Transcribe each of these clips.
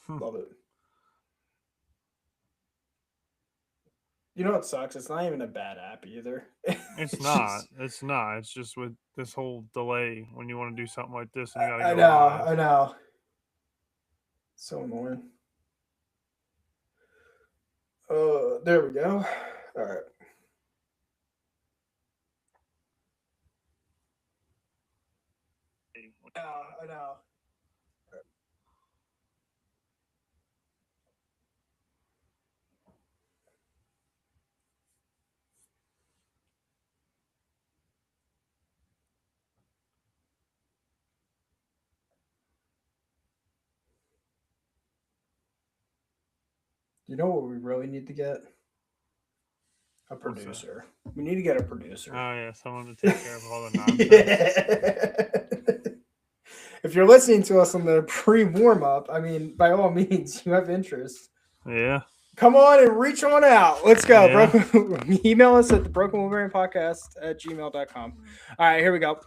Love it. You know what sucks? It's not even a bad app either. It's It's not. just, It's not. It's just with this whole delay when you want to do something like this and you got to I go know, live. I know. So annoying. There we go. All right. I know. You know what we really need to get? A What's that? producer. We need to get a producer. Oh yeah, someone to take care of all the nonsense. Yeah. If you're listening to us on the pre warm up, I mean, by all means, you have interest. Yeah, Come on and reach on out. Let's go. yeah. Broken email us at the Broken Wolverine Podcast at gmail.com. All right, here we go.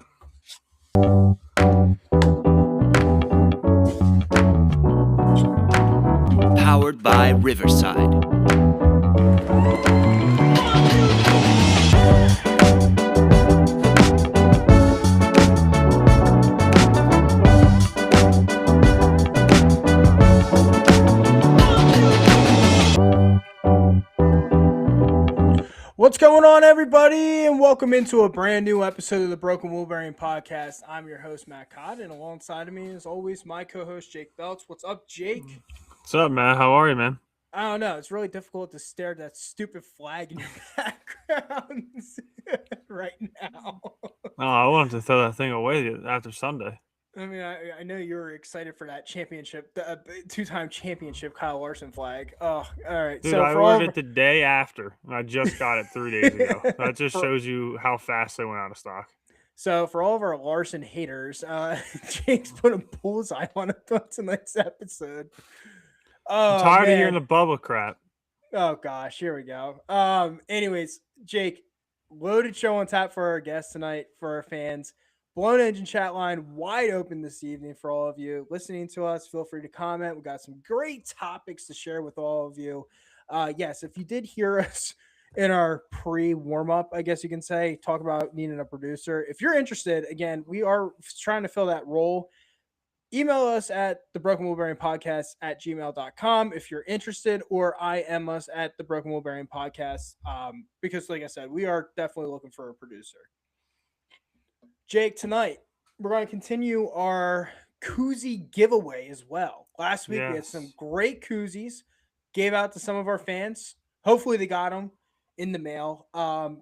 Powered by Riverside. What's going on, everybody, and welcome into a brand new episode of the Broken Wolverine Podcast. I'm your host, Matt Codd, and alongside of me, as always, my co-host, Jake Belts. What's up, Jake? What's up, man? How are you, man? I don't know. It's really difficult to stare at that stupid flag in your background right now. Oh, I wanted to throw that thing away after Sunday. I mean, I know you were excited for that championship, the two-time championship Kyle Larson flag. Oh, all right. Dude, So I for all ordered of it the day after. And I just got it 3 days ago. That just for, shows you how fast they went out of stock. so for all of our Larson haters, Jake's put a bullseye on tonight's episode. I'm Oh tired of hearing man. the bubble crap. Oh gosh, here we go. Anyways, Jake, loaded show on tap for our guests tonight, for our fans. Blown Engine chat line wide open this evening for all of you listening to us. Feel free to comment. We got some great topics to share with all of you. Yes, if you did hear us in our pre warm up, I guess you can say, talk about needing a producer. If you're interested, again, we are trying to fill that role. Email us at the Broken Wolverine Podcast at gmail.com if you're interested, or IM us at the Broken Wolverine Podcast. Because, like I said, we are definitely looking for a producer. Jake, tonight we're going to continue our koozie giveaway as well. Last week we had some Yes. great koozies, gave out to some of our fans. Hopefully they got them in the mail.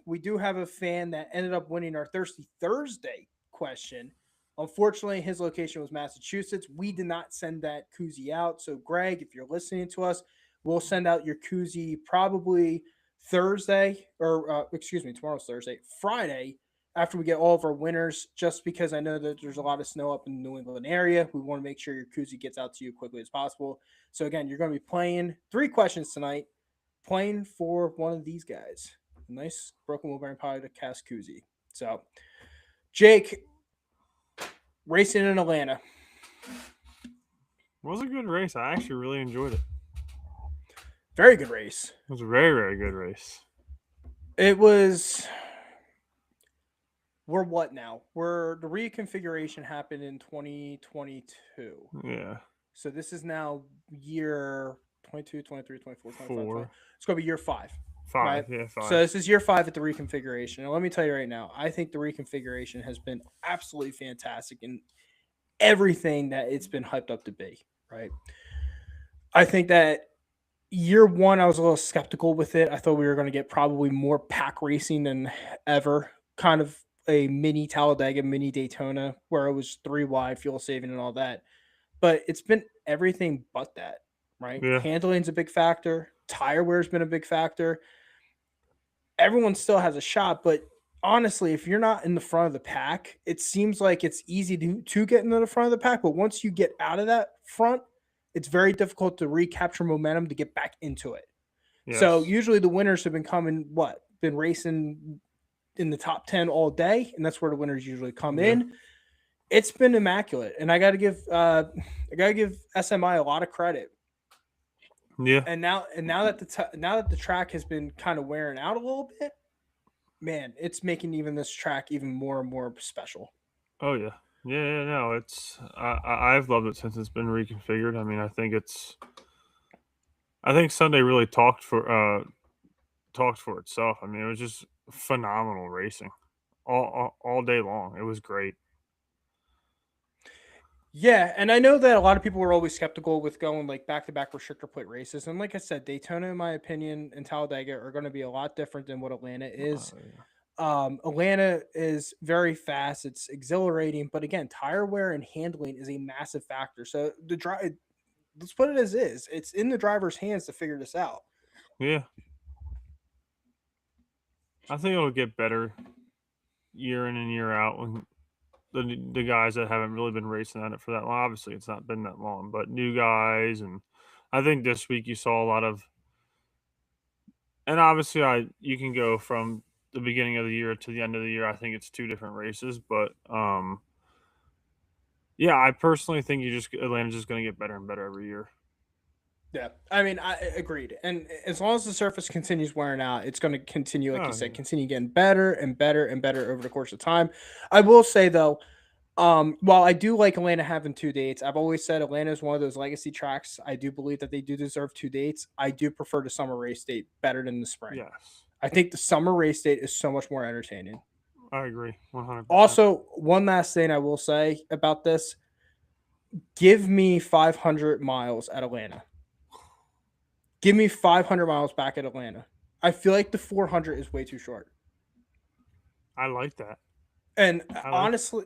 We do have a fan that ended up winning our Thirsty Thursday question. Unfortunately, his location was Massachusetts. We did not send that koozie out. So, Greg, if you're listening to us, we'll send out your koozie probably Thursday, or excuse me, tomorrow's Thursday, Friday, after we get all of our winners, just because I know that there's a lot of snow up in the New England area. We want to make sure your koozie gets out to you quickly as possible. So, again, you're going to be playing 3 questions tonight, playing for one of these guys. A nice Broken Wolverine Podcast koozie. So, Jake, racing in Atlanta. It was a good race. I actually really enjoyed it. Very good race. It was a very, very good race. It was. We're what now? We're the reconfiguration happened in 2022. Yeah. So this is now year 22, 23, 24, 25, 20. 4, It's going to be year 5. 5. Right. Yeah, 5. So this is year 5 at the reconfiguration. And let me tell you right now, I think the reconfiguration has been absolutely fantastic in everything that it's been hyped up to be. Right. I think that year 1, I was a little skeptical with it. I thought we were going to get probably more pack racing than ever. Kind of a mini Talladega, mini Daytona, where it was 3 wide, fuel saving, and all that. But it's been everything but that, right? Yeah. Handling's a big factor. Tire wear's been a big factor. Everyone still has a shot, but honestly, if you're not in the front of the pack, it seems like it's easy to get into the front of the pack. But once you get out of that front, it's very difficult to recapture momentum to get back into it. Yes. So usually the winners have been racing in the top 10 all day, and that's where the winners usually come in. It's been immaculate, and I got to give SMI a lot of credit. Yeah. And now that the track has been kind of wearing out a little bit, man, it's making even this track even more and more special. Oh yeah. Yeah. No, I've loved it since it's been reconfigured. I mean, I think Sunday really talked for itself. I mean, it was just phenomenal racing all day long. It was great. Yeah, and I know that a lot of people were always skeptical with going like back-to-back restrictor plate races, and like I said, Daytona, in my opinion, and Talladega are going to be a lot different than what Atlanta is. Yeah. Atlanta is very fast, it's exhilarating, but again, tire wear and handling is a massive factor. So the drive, let's put it as is, it's in the driver's hands to figure this out. Yeah. I think it'll get better year in and year out when the guys that haven't really been racing at it for that long. Obviously, it's not been that long, but new guys, and I think this week you saw a lot of. And obviously, you can go from the beginning of the year to the end of the year. I think it's two different races, but yeah, I personally think Atlanta's just going to get better and better every year. Yeah, I mean, I agreed. And as long as the surface continues wearing out, it's going to continue, like you said, continue getting better and better and better over the course of time. I will say though, while I do like Atlanta having 2 dates, I've always said Atlanta is one of those legacy tracks. I do believe that they do deserve 2 dates. I do prefer the summer race date better than the spring. Yes, I think the summer race date is so much more entertaining. I agree, 100%. Also, one last thing I will say about this: give me 500 miles at Atlanta. Give me 500 miles back at Atlanta. I feel like the 400 is way too short. I like that. And honestly,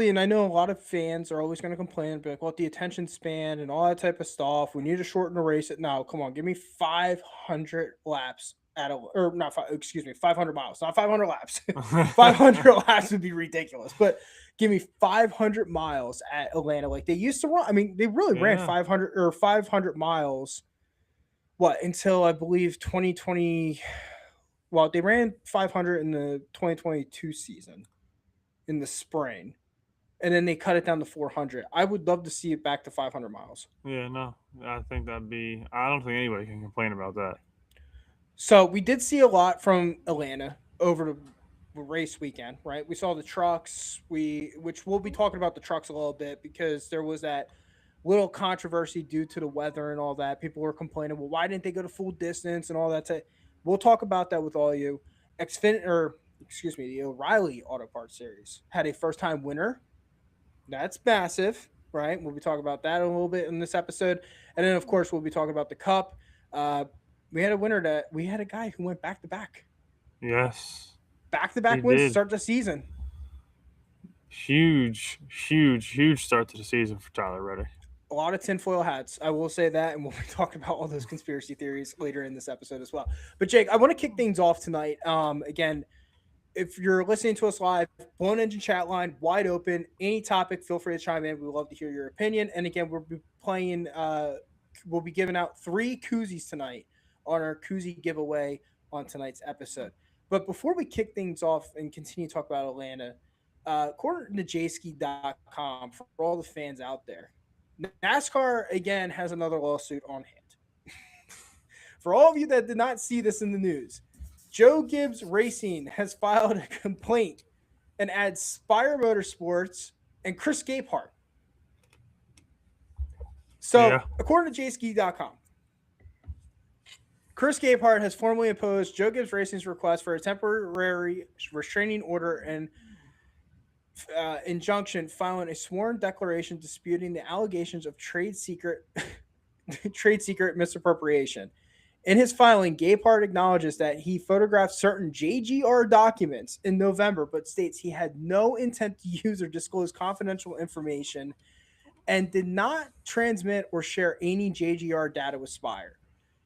and I know a lot of fans are always going to complain, be like, well, the attention span and all that type of stuff. We need to shorten the race. Now, come on, give me 500 laps or not, 500 miles, not 500 laps. 500 laps would be ridiculous, but give me 500 miles at Atlanta like they used to run. I mean, they really ran 500 miles. What, until I believe 2020? Well, they ran 500 in the 2022 season in the spring, and then they cut it down to 400. I would love to see it back to 500 miles. Yeah, no, I think I don't think anybody can complain about that. So we did see a lot from Atlanta over the race weekend, right? We saw the trucks, which we'll be talking about the trucks a little bit because there was that little controversy due to the weather and all that. People were complaining, well, why didn't they go to full distance and all that? We'll talk about that with all you. The O'Reilly Auto Parts Series had a first-time winner. That's massive, right? We'll be talking about that a little bit in this episode, and then of course we'll be talking about the Cup. We had a winner we had a guy who went back-to-back. Yes, back-to-back wins to start the season. Huge start to the season for Tyler Reddick. A lot of tinfoil hats. I will say that, and we'll be talking about all those conspiracy theories later in this episode as well. But Jake, I want to kick things off tonight. Again, if you're listening to us live, Blown Engine chat line wide open. Any topic, feel free to chime in. We would love to hear your opinion. And again, we'll be playing. We'll be giving out 3 koozies tonight on our koozie giveaway on tonight's episode. But before we kick things off and continue to talk about Atlanta, according to jski.com, for all the fans out there, NASCAR again has another lawsuit on hand. For all of you that did not see this in the news, Joe Gibbs Racing has filed a complaint and adds Spire Motorsports and Chris Gabehart. So, according to jski.com, Chris Gabehart has formally opposed Joe Gibbs Racing's request for a temporary restraining order and injunction, filing a sworn declaration disputing the allegations of trade secret misappropriation. In his filing, Gabehart acknowledges that he photographed certain JGR documents in November, but states he had no intent to use or disclose confidential information and did not transmit or share any JGR data with Spire.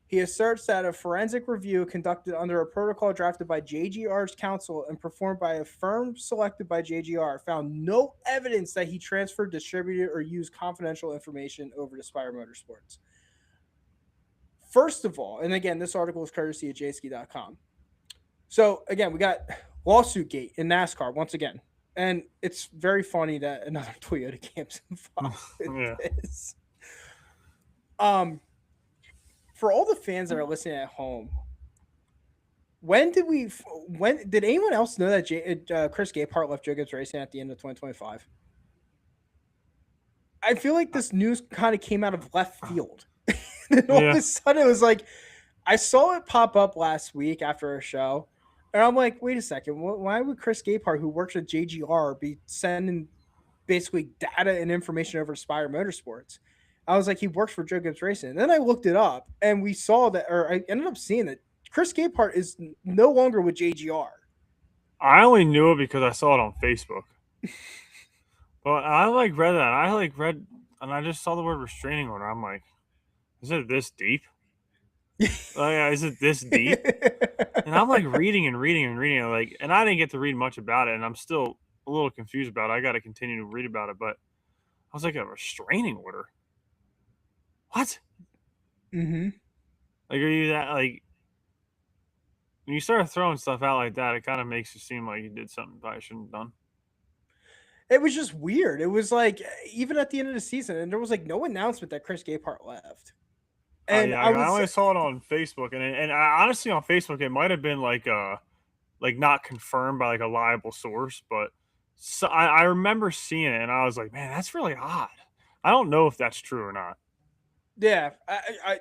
He asserts that a forensic review conducted under a protocol drafted by JGR's counsel and performed by a firm selected by JGR found no evidence that he transferred, distributed, or used confidential information over to Spire Motorsports. First of all, and again, this article is courtesy of jski.com. So again, we got lawsuit gate in NASCAR once again. And it's very funny that another Toyota camp's involved in this. for all the fans that are listening at home, when did anyone else know that Chris Gabehart left Joe Gibbs Racing at the end of 2025? I feel like this news kind of came out of left field. And all of a sudden it was like, I saw it pop up last week after a show. And I'm like, wait a second. Why would Chris Gabehart, who works at JGR, be sending basically data and information over to Spire Motorsports? I was like, he works for Joe Gibbs Racing. And then I looked it up and we saw that, or I ended up seeing that Chris Gabehart is no longer with JGR. I only knew it because I saw it on Facebook. But I read that. And I just saw the word restraining order. I'm like, is it this deep? Is it this deep? And I'm like reading, like, and I didn't get to read much about it, and I'm still a little confused about it. I got to continue to read about it, but I was like, a restraining order? What? Mm-hmm. Like, are you that, like, when you start throwing stuff out like that, it kind of makes you seem like you did something you probably shouldn't have done. It was just weird. It was like, even at the end of the season, and there was like no announcement that Chris Gabehart left. And I only saw it on Facebook, and honestly, on Facebook, it might have been like not confirmed by like a reliable source, but I remember seeing it, and I was like, man, that's really odd. I don't know if that's true or not. Yeah,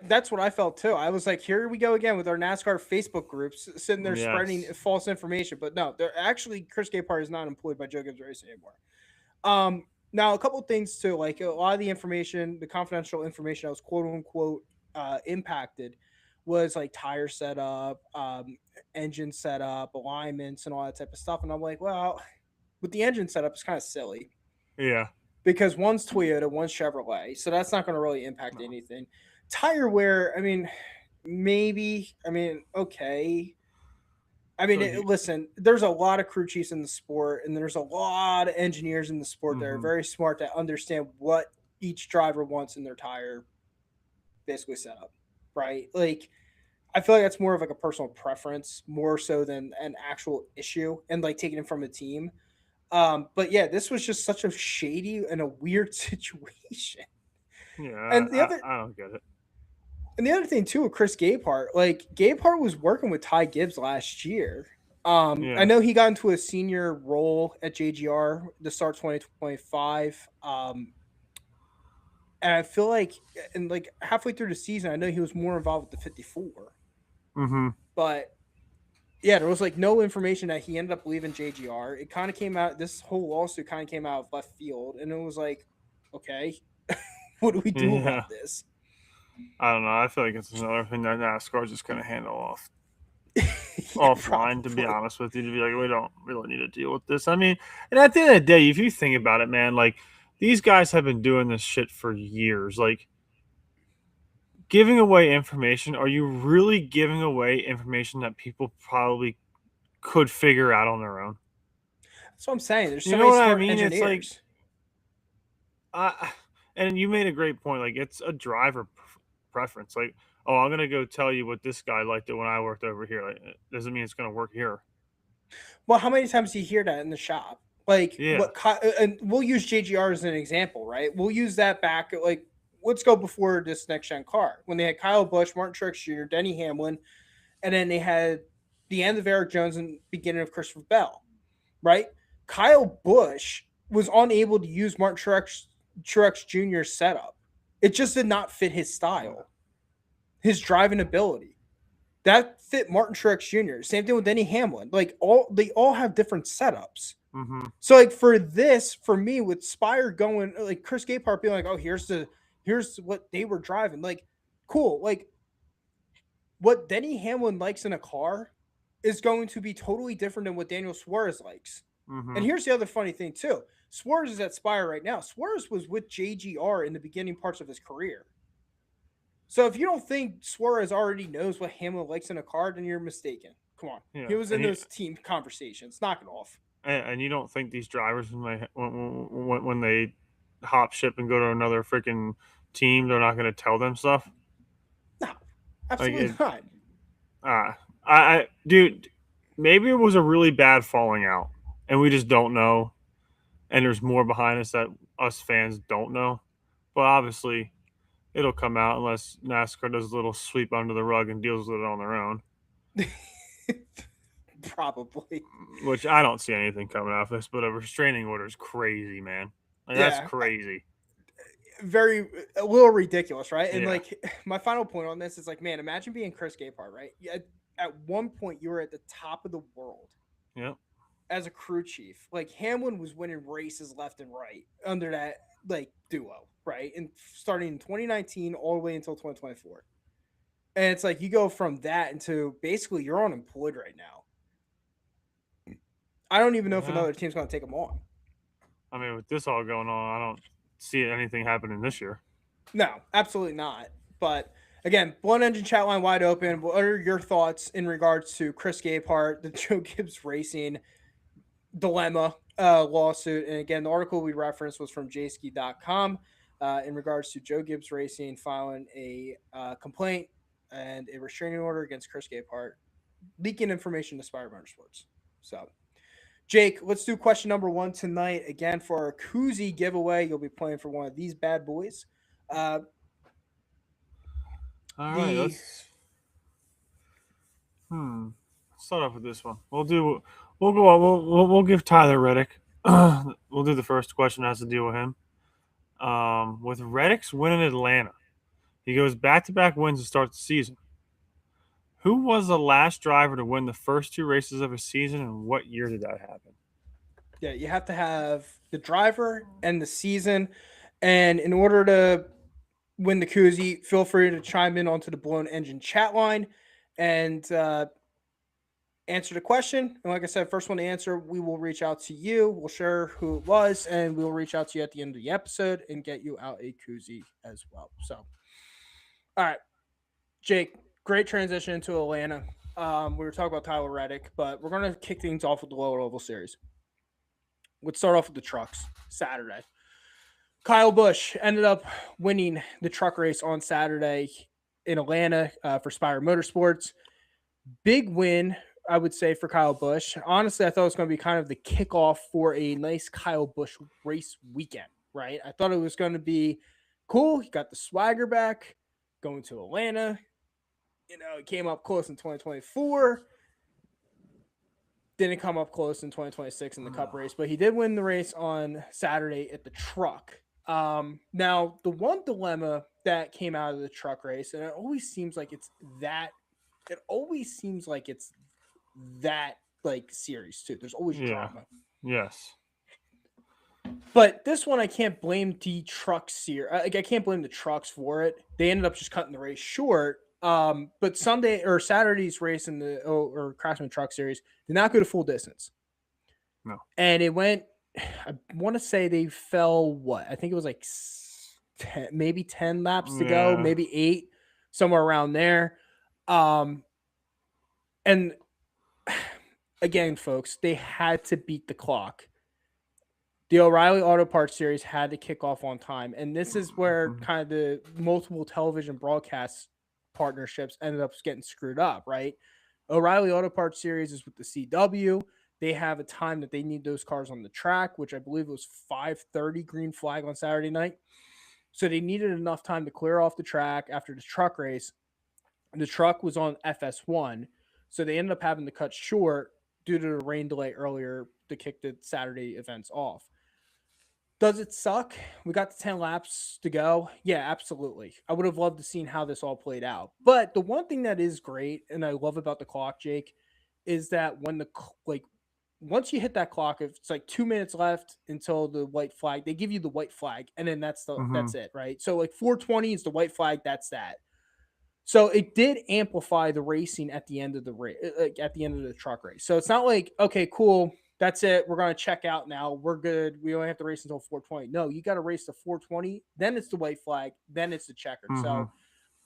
that's what I felt too. I was like, here we go again with our NASCAR Facebook groups sitting there spreading false information. But no, they're actually, Chris Gabehart is not employed by Joe Gibbs Racing anymore. Now, a couple of things too, like a lot of the information, the confidential information that was quote unquote impacted was like tire setup, engine setup, alignments, and all that type of stuff. And I'm like, well, with the engine setup, it's kind of silly. Yeah. Because one's Toyota, one's Chevrolet, so that's not going to really impact anything. Tire wear, I mean, maybe. I mean, okay. I mean, listen, there's a lot of crew chiefs in the sport, and there's a lot of engineers in the sport that are very smart to understand what each driver wants in their tire basically set up, right? Like, I feel like that's more of like a personal preference, more so than an actual issue, and like taking it from a team. But yeah, this was just such a shady and a weird situation. Yeah, and I don't get it. And the other thing too with Chris Gabehart, like Gabehart was working with Ty Gibbs last year. I know he got into a senior role at JGR to start 2025. And I feel like, and like halfway through the season, I know he was more involved with the 54. Mm-hmm. But yeah, there was like no information that he ended up leaving JGR. It kind of came out, this whole lawsuit kind of came out of left field, and it was like, okay, what do we do about this? I don't know. I feel like it's another thing that NASCAR is just going to handle offline, to be honest with you, to be like, we don't really need to deal with this. I mean, and at the end of the day, if you think about it, man, like these guys have been doing this shit for years. Like, giving away information, are you really giving away information that people probably could figure out on their own? That's what I'm saying. There's so many smart engineers. It's like, and you made a great point. Like, it's a driver preference. Like, oh, I'm gonna go tell you what this guy liked it when I worked over here. Like, it doesn't mean it's gonna work here. Well, how many times do you hear that in the shop? Like, and we'll use JGR as an example, right? We'll use that back at like, let's go before this next gen car, when they had Kyle Busch, Martin Truex Jr., Denny Hamlin, and then they had the end of Eric Jones and beginning of Christopher Bell, right? Kyle Busch was unable to use Martin Truex Jr.'s setup. It just did not fit his style, his driving ability. That fit Martin Truex Jr. Same thing with Denny Hamlin. Like, they all have different setups. Mm-hmm. So like for me with Spire going, like Chris Gabehart being like, oh, here's what they were driving. Like, cool. Like, what Denny Hamlin likes in a car is going to be totally different than what Daniel Suarez likes. Mm-hmm. And here's the other funny thing too. Suarez is at Spire right now. Suarez was with JGR in the beginning parts of his career. So if you don't think Suarez already knows what Hamlin likes in a car, then you're mistaken. Come on. Yeah. He was in those team conversations. Knock it off. And you don't think these drivers, when they hop ship and go to another freaking team, they're not going to tell them stuff? No, absolutely not. Dude, maybe it was a really bad falling out, and we just don't know. And there's more behind us that us fans don't know. But obviously, it'll come out unless NASCAR does a little sweep under the rug and deals with it on their own. Probably. Which I don't see anything coming out of this, but a restraining order is crazy, man. Like, that's Yeah. crazy. A little ridiculous, right? And Yeah. like my final point on this is like, man, imagine being Chris Gabehart, right? At one point you were at the top of the world Yep. as a crew chief. Like Hamlin was winning races left and right under that like duo, right? And starting in 2019 all the way until 2024. And it's like you go from that into basically you're unemployed right now. I don't even know if Yeah. another team's going to take them on. I mean, with this all going on, I don't see anything happening this year. No, absolutely not. But again, Blown Engine chat line wide open. What are your thoughts in regards to Chris Gabehart, the Joe Gibbs Racing dilemma lawsuit? And again, the article we referenced was from jski.com in regards to Joe Gibbs Racing filing a complaint and a restraining order against Chris Gabehart, leaking information to Spire Motorsports. So, Jake, let's do question number 1 tonight. Again, for our koozie giveaway, you'll be playing for one of these bad boys. All right, let's start off with this one. We'll give Tyler Reddick. We'll do the first question that has to deal with him. With Reddick's win in Atlanta, he goes back-to-back wins to start the season. Who was the last driver to win the first 2 races of a season, and what year did that happen? Yeah, you have to have the driver and the season. And in order to win the koozie, feel free to chime in onto the Blown Engine chat line and answer the question. And like I said, first one to answer, we will reach out to you. We'll share who it was, and we'll reach out to you at the end of the episode and get you out a koozie as well. So, all right, Jake, great transition into Atlanta. We were talking about Tyler Reddick, but we're going to kick things off with the lower level series. Let's start off with the trucks Saturday. Kyle Busch ended up winning the truck race on Saturday in Atlanta for Spire Motorsports. Big win, I would say, for Kyle Busch. Honestly, I thought it was going to be kind of the kickoff for a nice Kyle Busch race weekend, right? I thought it was going to be cool. He got the swagger back going to Atlanta. You know, it came up close in 2024. Didn't come up close in 2026 in the Cup race, but he did win the race on Saturday at the truck. Now, the one dilemma that came out of the truck race, and it always seems like it's that like series too. There's always drama. Yes. But this one, I can't blame the truck I can't blame the trucks for it. They ended up just cutting the race short. But Saturday's race in the Craftsman Truck Series did not go to full distance. No. And it went, I want to say they fell what? I think it was like 10 laps to go, maybe 8, somewhere around there. And again, folks, they had to beat the clock. The O'Reilly Auto Parts Series had to kick off on time. And this is where kind of the multiple television broadcast partnerships ended up getting screwed up, right? O'Reilly Auto Parts Series is with the CW. They have a time that they need those cars on the track, which I believe was 5:30 green flag on Saturday night. So they needed enough time to clear off the track after the truck race. The truck was on FS1, so they ended up having to cut short due to the rain delay earlier to kick the Saturday events off. Does it suck? We got the 10 laps to go. Yeah, absolutely. I would have loved to seen how this all played out. But the one thing that is great, and I love about the clock, Jake, is that when once you hit that clock, if it's like 2 minutes left until the white flag, they give you the white flag, and then that's it, right? So like 4:20 is the white flag. That's that. So it did amplify the racing at the end of the race, at the end of the truck race. So it's not like, okay, cool, that's it, we're going to check out now, we're good, we only have to race until 4:20. No, you got to race to 4:20, then it's the white flag, then it's the checkered. So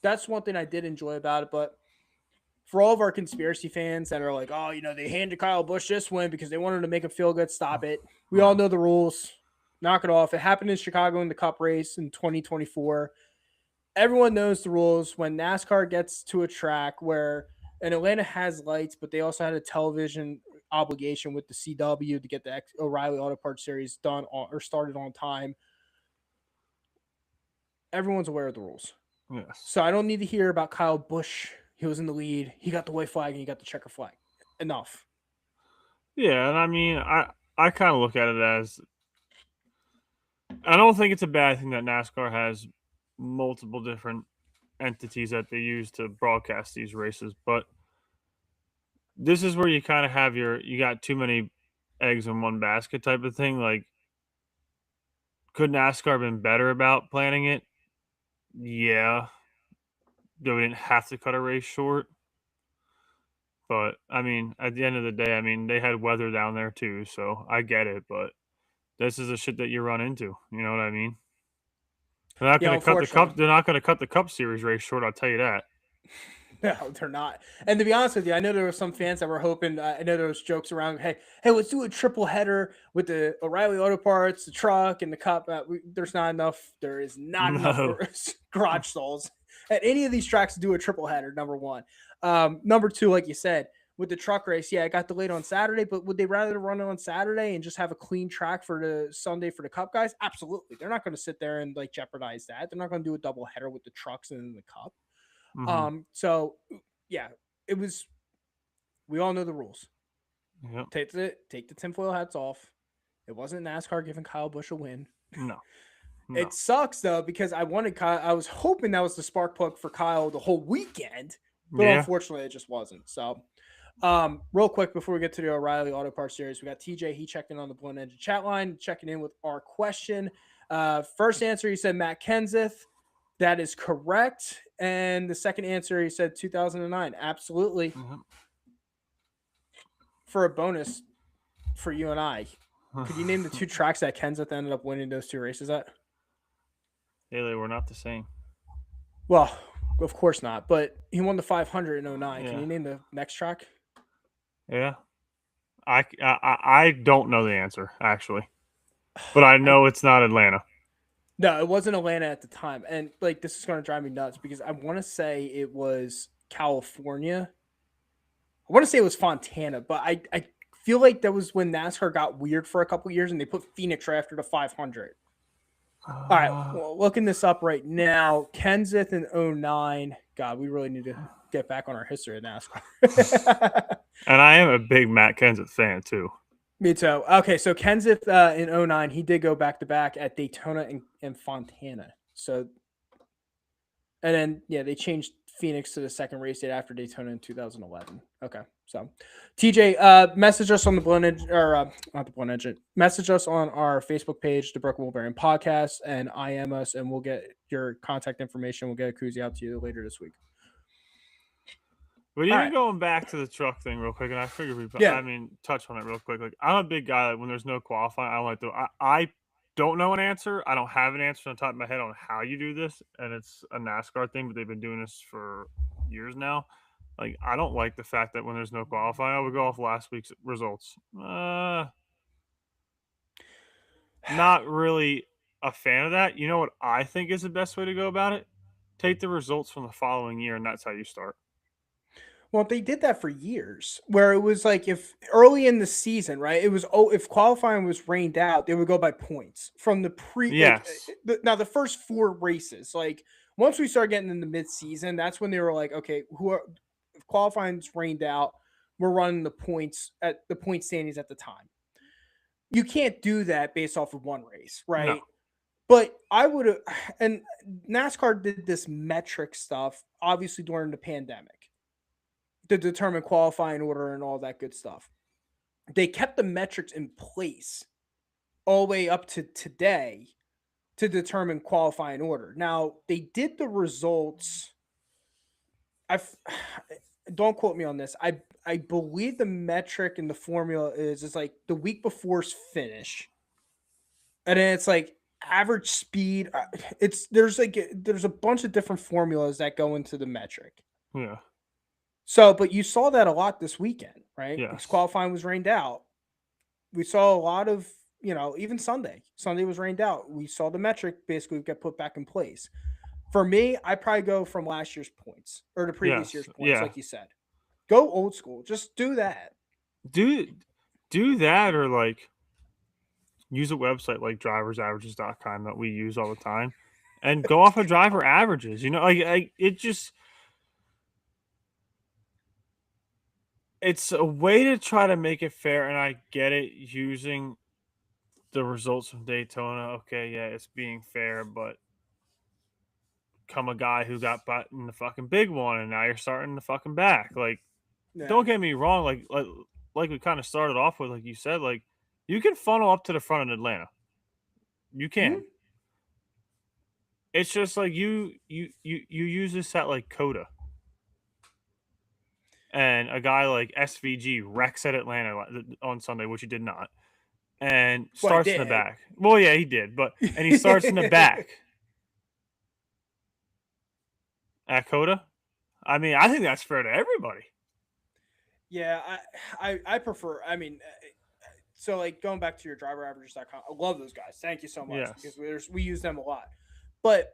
that's one thing I did enjoy about it. But for all of our conspiracy fans that are like, oh, you know, they handed Kyle Busch this win because they wanted to make him feel good, stop it. We all know the rules. Knock it off. It happened in Chicago in the Cup race in 2024. Everyone knows the rules. When NASCAR gets to a track where, and Atlanta has lights, but they also had a television obligation with the CW to get the O'Reilly Auto Parts Series done or started on time. everyone's aware of the rules. Yes. So I don't need to hear about Kyle Busch. He was in the lead. He got the white flag and he got the checker flag. Enough. Yeah, and I mean, I kind of look at it as I don't think it's a bad thing that NASCAR has multiple different entities that they use to broadcast these races, but this is where you kind of have you got too many eggs in one basket type of thing. Like, could NASCAR have been better about planning it? Yeah. They didn't have to cut a race short. But I mean, at the end of the day, I mean, they had weather down there too, so I get it, but this is the shit that you run into. You know what I mean? They're not Yeah, going to cut the cup. unfortunately. They're not going to cut the Cup Series race short. I'll tell you that. No, they're not. And to be honest with you, I know there were some fans that were hoping. I know there was jokes around. Hey, let's do a triple header with the O'Reilly Auto Parts, the truck, and the cup. There's not enough. There is not enough No. garage stalls at any of these tracks to do a triple header. Number one. Number two, like you said, with the truck race, yeah, it got delayed on Saturday. But would they rather run it on Saturday and just have a clean track for the Sunday for the Cup guys? Absolutely. They're not going to sit there and like jeopardize that. They're not going to do a double header with the trucks and the Cup. So yeah, it was. We all know the rules. Yep. Take the tinfoil hats off. It wasn't NASCAR giving Kyle Busch a win. No. It sucks though because I wanted Kyle. I was hoping that was the spark plug for Kyle the whole weekend, but Yeah. unfortunately it just wasn't. So, real quick before we get to the O'Reilly Auto Parts series, we got TJ. He checked in on the Blown Engine chat line, checking in with our question. First answer, he said Matt Kenseth. That is correct. And the second answer, he said 2009. Absolutely. Mhm. For a bonus for you and I, could you name the two tracks that Kenseth ended up winning those two races at? Yeah, they were not the same. Well, of course not. But he won the 500 in 09. Can Yeah. you name the next track? Yeah. I don't know the answer, actually. But I know it's not Atlanta. No, it wasn't Atlanta at the time. And like this is going to drive me nuts because I want to say it was California. I want to say it was Fontana, but I feel like that was when NASCAR got weird for a couple years and they put Phoenix right after the 500. All right, well, looking this up right now, Kenseth in 09. God, we really need to get back on our history of NASCAR. And I am a big Matt Kenseth fan, too. Me too. Okay, so Kenseth in 09, he did go back-to-back at Daytona and Fontana. So, and then, yeah, they changed Phoenix to the second race date after Daytona in 2011. Okay, so TJ, message us on the Blown Engine, or not the Blown Engine, message us on our Facebook page, the Brooklyn Wolverine Podcast, and IM us, and we'll get your contact information. We'll get a koozie out to you later this week. But even going back to the truck thing real quick, and I figured touch on it real quick. Like, I'm a big guy that when there's no qualifying, I don't like to. I don't know an answer. I don't have an answer on top of my head on how you do this, and it's a NASCAR thing, but they've been doing this for years now. Like, I don't like the fact that when there's no qualifying, I would go off last week's results. Not really a fan of that. You know what I think is the best way to go about it? Take the results from the following year, and that's how you start. Well, they did that for years, where it was like if early in the season, right? It was if qualifying was rained out, they would go by points from the Yes. Now the first four races, like once we started getting in the mid-season, that's when they were like, okay, if qualifying's rained out, we're running the points at the point standings at the time. You can't do that based off of one race, right? No. But I would have, and NASCAR did this metric stuff obviously during the pandemic to determine qualifying order and all that good stuff. They kept the metrics in place all the way up to today to determine qualifying order. Now, they did the results. Don't quote me on this. I believe the metric in the formula is like the week before's finish. And then it's like average speed. There's a bunch of different formulas that go into the metric. Yeah. So, but you saw that a lot this weekend, right? Yes. Because qualifying was rained out. We saw a lot of, even Sunday. Sunday was rained out. We saw the metric basically get put back in place. For me, I probably go from last year's points or the previous year's points, like you said. Go old school. Just do that. Do that, or use a website like driversaverages.com that we use all the time and go off of driver averages. You know, like it just. It's a way to try to make it fair, and I get it using the results from Daytona. Okay, yeah, it's being fair, but come a guy who got bought in the fucking big one, and now you're starting the fucking back. Like, Yeah. don't get me wrong. Like we kind of started off with, like you said, like you can funnel up to the front of Atlanta. You can. Mhm. It's just like you use this at like Coda, and a guy like SVG wrecks at Atlanta on Sunday, which he did not, and Well, I starts in the did. back. Well, yeah, he did, but and he starts in the back at Coda. I mean, I think that's fair to everybody. Yeah, I prefer. I mean, so like going back to your driveraverages.com, I love those guys. Thank you so much Yes. because we use them a lot. But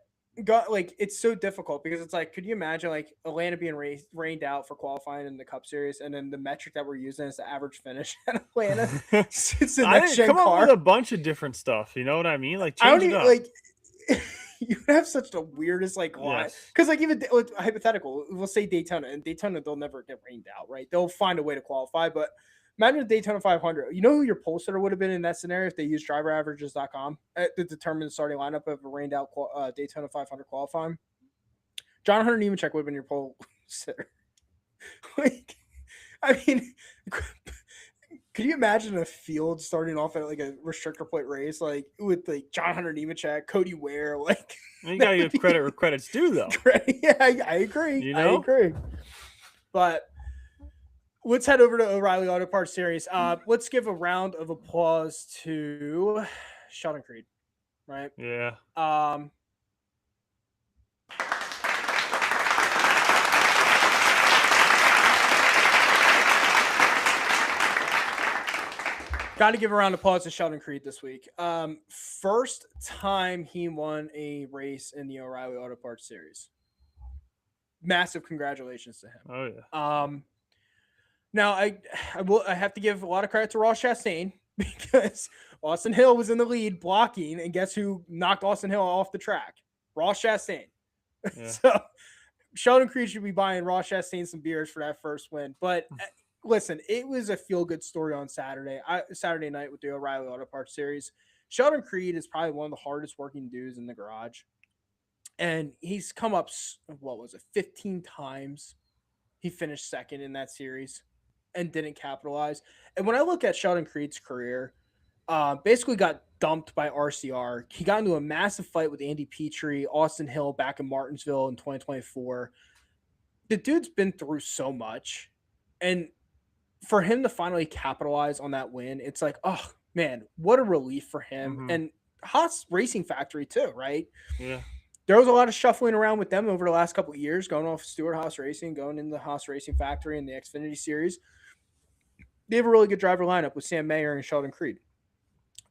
like it's so difficult because it's like, could you imagine like Atlanta being rained out for qualifying in the Cup Series, and then the metric that we're using is the average finish at Atlanta? It's the I next didn't gen come up car. with a bunch of different stuff. You know what I mean? Like I don't change it even up. like. You have such the weirdest like line Yes. because like even hypothetical, we'll say Daytona, and Daytona they'll never get rained out, right? They'll find a way to qualify, but imagine a Daytona 500. You know who your pole sitter would have been in that scenario if they used driveraverages.com to determine the starting lineup of a rained out Daytona 500 qualifying? John Hunter Nemechek would have been your pole sitter. Like, I mean, could you imagine a field starting off at like a restrictor plate race, like with like John Hunter Nemechek, Cody Ware, like You that gotta would give be credit where credit's due, though. yeah, I agree. You I know? agree. But let's head over to O'Reilly Auto Parts Series. Let's give a round of applause to Sheldon Creed, right? Yeah. Got to give a round of applause to Sheldon Creed this week. First time he won a race in the O'Reilly Auto Parts Series. Massive congratulations to him. Oh yeah. Now I have to give a lot of credit to Ross Chastain because Austin Hill was in the lead blocking, and guess who knocked Austin Hill off the track? Ross Chastain. Yeah. So Sheldon Creed should be buying Ross Chastain some beers for that first win. But listen, it was a feel-good story on Saturday night with the O'Reilly Auto Parts Series. Sheldon Creed is probably one of the hardest working dudes in the garage. And he's come up, 15 times. He finished second in that series and didn't capitalize. And when I look at Sheldon Creed's career, basically got dumped by RCR. He got into a massive fight with Andy Petrie, Austin Hill back in Martinsville in 2024. The dude's been through so much. And for him to finally capitalize on that win, it's like, oh, man, what a relief for him. Mhm. And Haas Racing Factory, too, right? Yeah. There was a lot of shuffling around with them over the last couple of years, going off Stewart Haas Racing, going into the Haas Racing Factory in the Xfinity Series. They have a really good driver lineup with Sam Mayer and Sheldon Creed.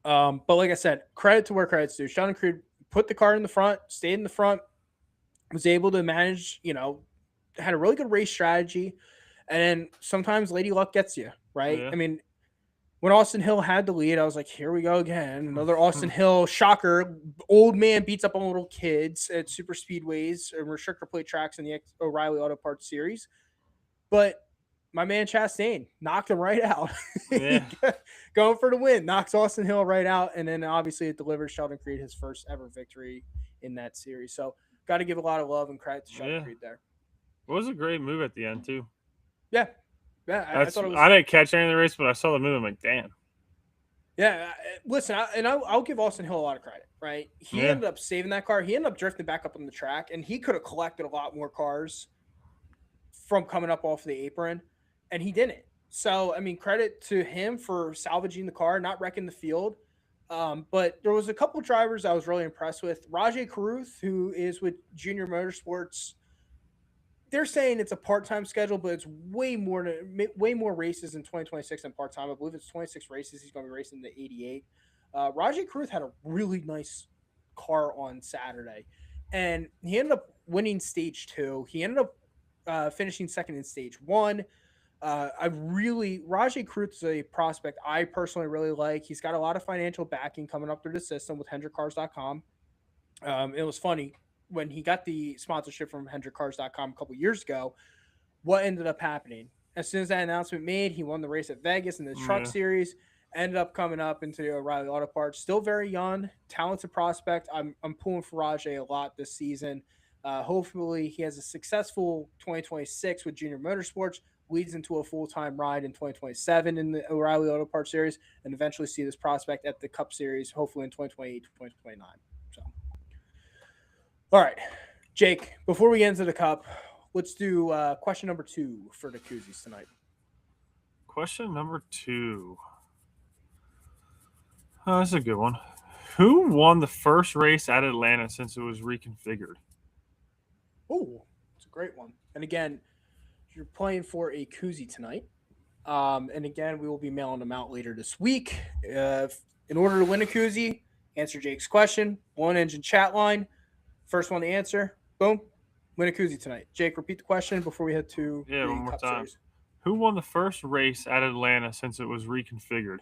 But like I said, credit to where credit's due. Sheldon Creed put the car in the front, stayed in the front, was able to manage, had a really good race strategy. And then sometimes Lady Luck gets you, right? Yeah. I mean, when Austin Hill had the lead, I was like, here we go again. Another Austin Hill shocker. Old man beats up on little kids at super speedways and restrictor plate tracks in the O'Reilly Auto Parts Series. But my man Chastain knocked him right out. Yeah. Going for the win, knocks Austin Hill right out. And then obviously it delivers Sheldon Creed his first ever victory in that series. So got to give a lot of love and credit to Sheldon Creed there. It was a great move at the end, too. Yeah. Yeah, I thought it was. I didn't catch any of the race, but I saw the move. I'm like, damn. Yeah, listen, I'll give Austin Hill a lot of credit, right? He ended up saving that car. He ended up drifting back up on the track, and he could have collected a lot more cars from coming up off the apron, and he didn't. So, I mean, credit to him for salvaging the car, not wrecking the field. But there was a couple drivers I was really impressed with. Rajay Caruth, who is with Junior Motorsports. They're saying it's a part-time schedule, but it's way more races in 2026 than part-time. I believe it's 26 races. He's going to be racing the 88. Rajay Caruth had a really nice car on Saturday, and he ended up winning stage 2. He ended up finishing second in stage 1. Rajay Caruth is a prospect I personally really like. He's got a lot of financial backing coming up through the system with HendrickCars.com. It was funny when he got the sponsorship from HendrickCars.com a couple years ago. What ended up happening? As soon as that announcement made, he won the race at Vegas in the Truck Yeah. Series. Ended up coming up into the O'Reilly Auto Parts. Still very young, talented prospect. I'm pulling for Rajay a lot this season. Hopefully, he has a successful 2026 with Junior Motorsports, leads into a full-time ride in 2027 in the O'Reilly Auto Parts Series, and eventually see this prospect at the Cup Series, hopefully in 2028, 2029. So, all right, Jake, before we get into the Cup, let's do question number 2 for the Koozies tonight. Question number 2. Oh, that's a good one. Who won the first race at Atlanta since it was reconfigured? Oh, it's a great one. And again, you're playing for a koozie tonight. And again, we will be mailing them out later this week. In order to win a koozie, answer Jake's question. One engine chat line. First one to answer. Boom. Win a koozie tonight. Jake, repeat the question before we head to Yeah, the one more Cup time. Series. Who won the first race at Atlanta since it was reconfigured?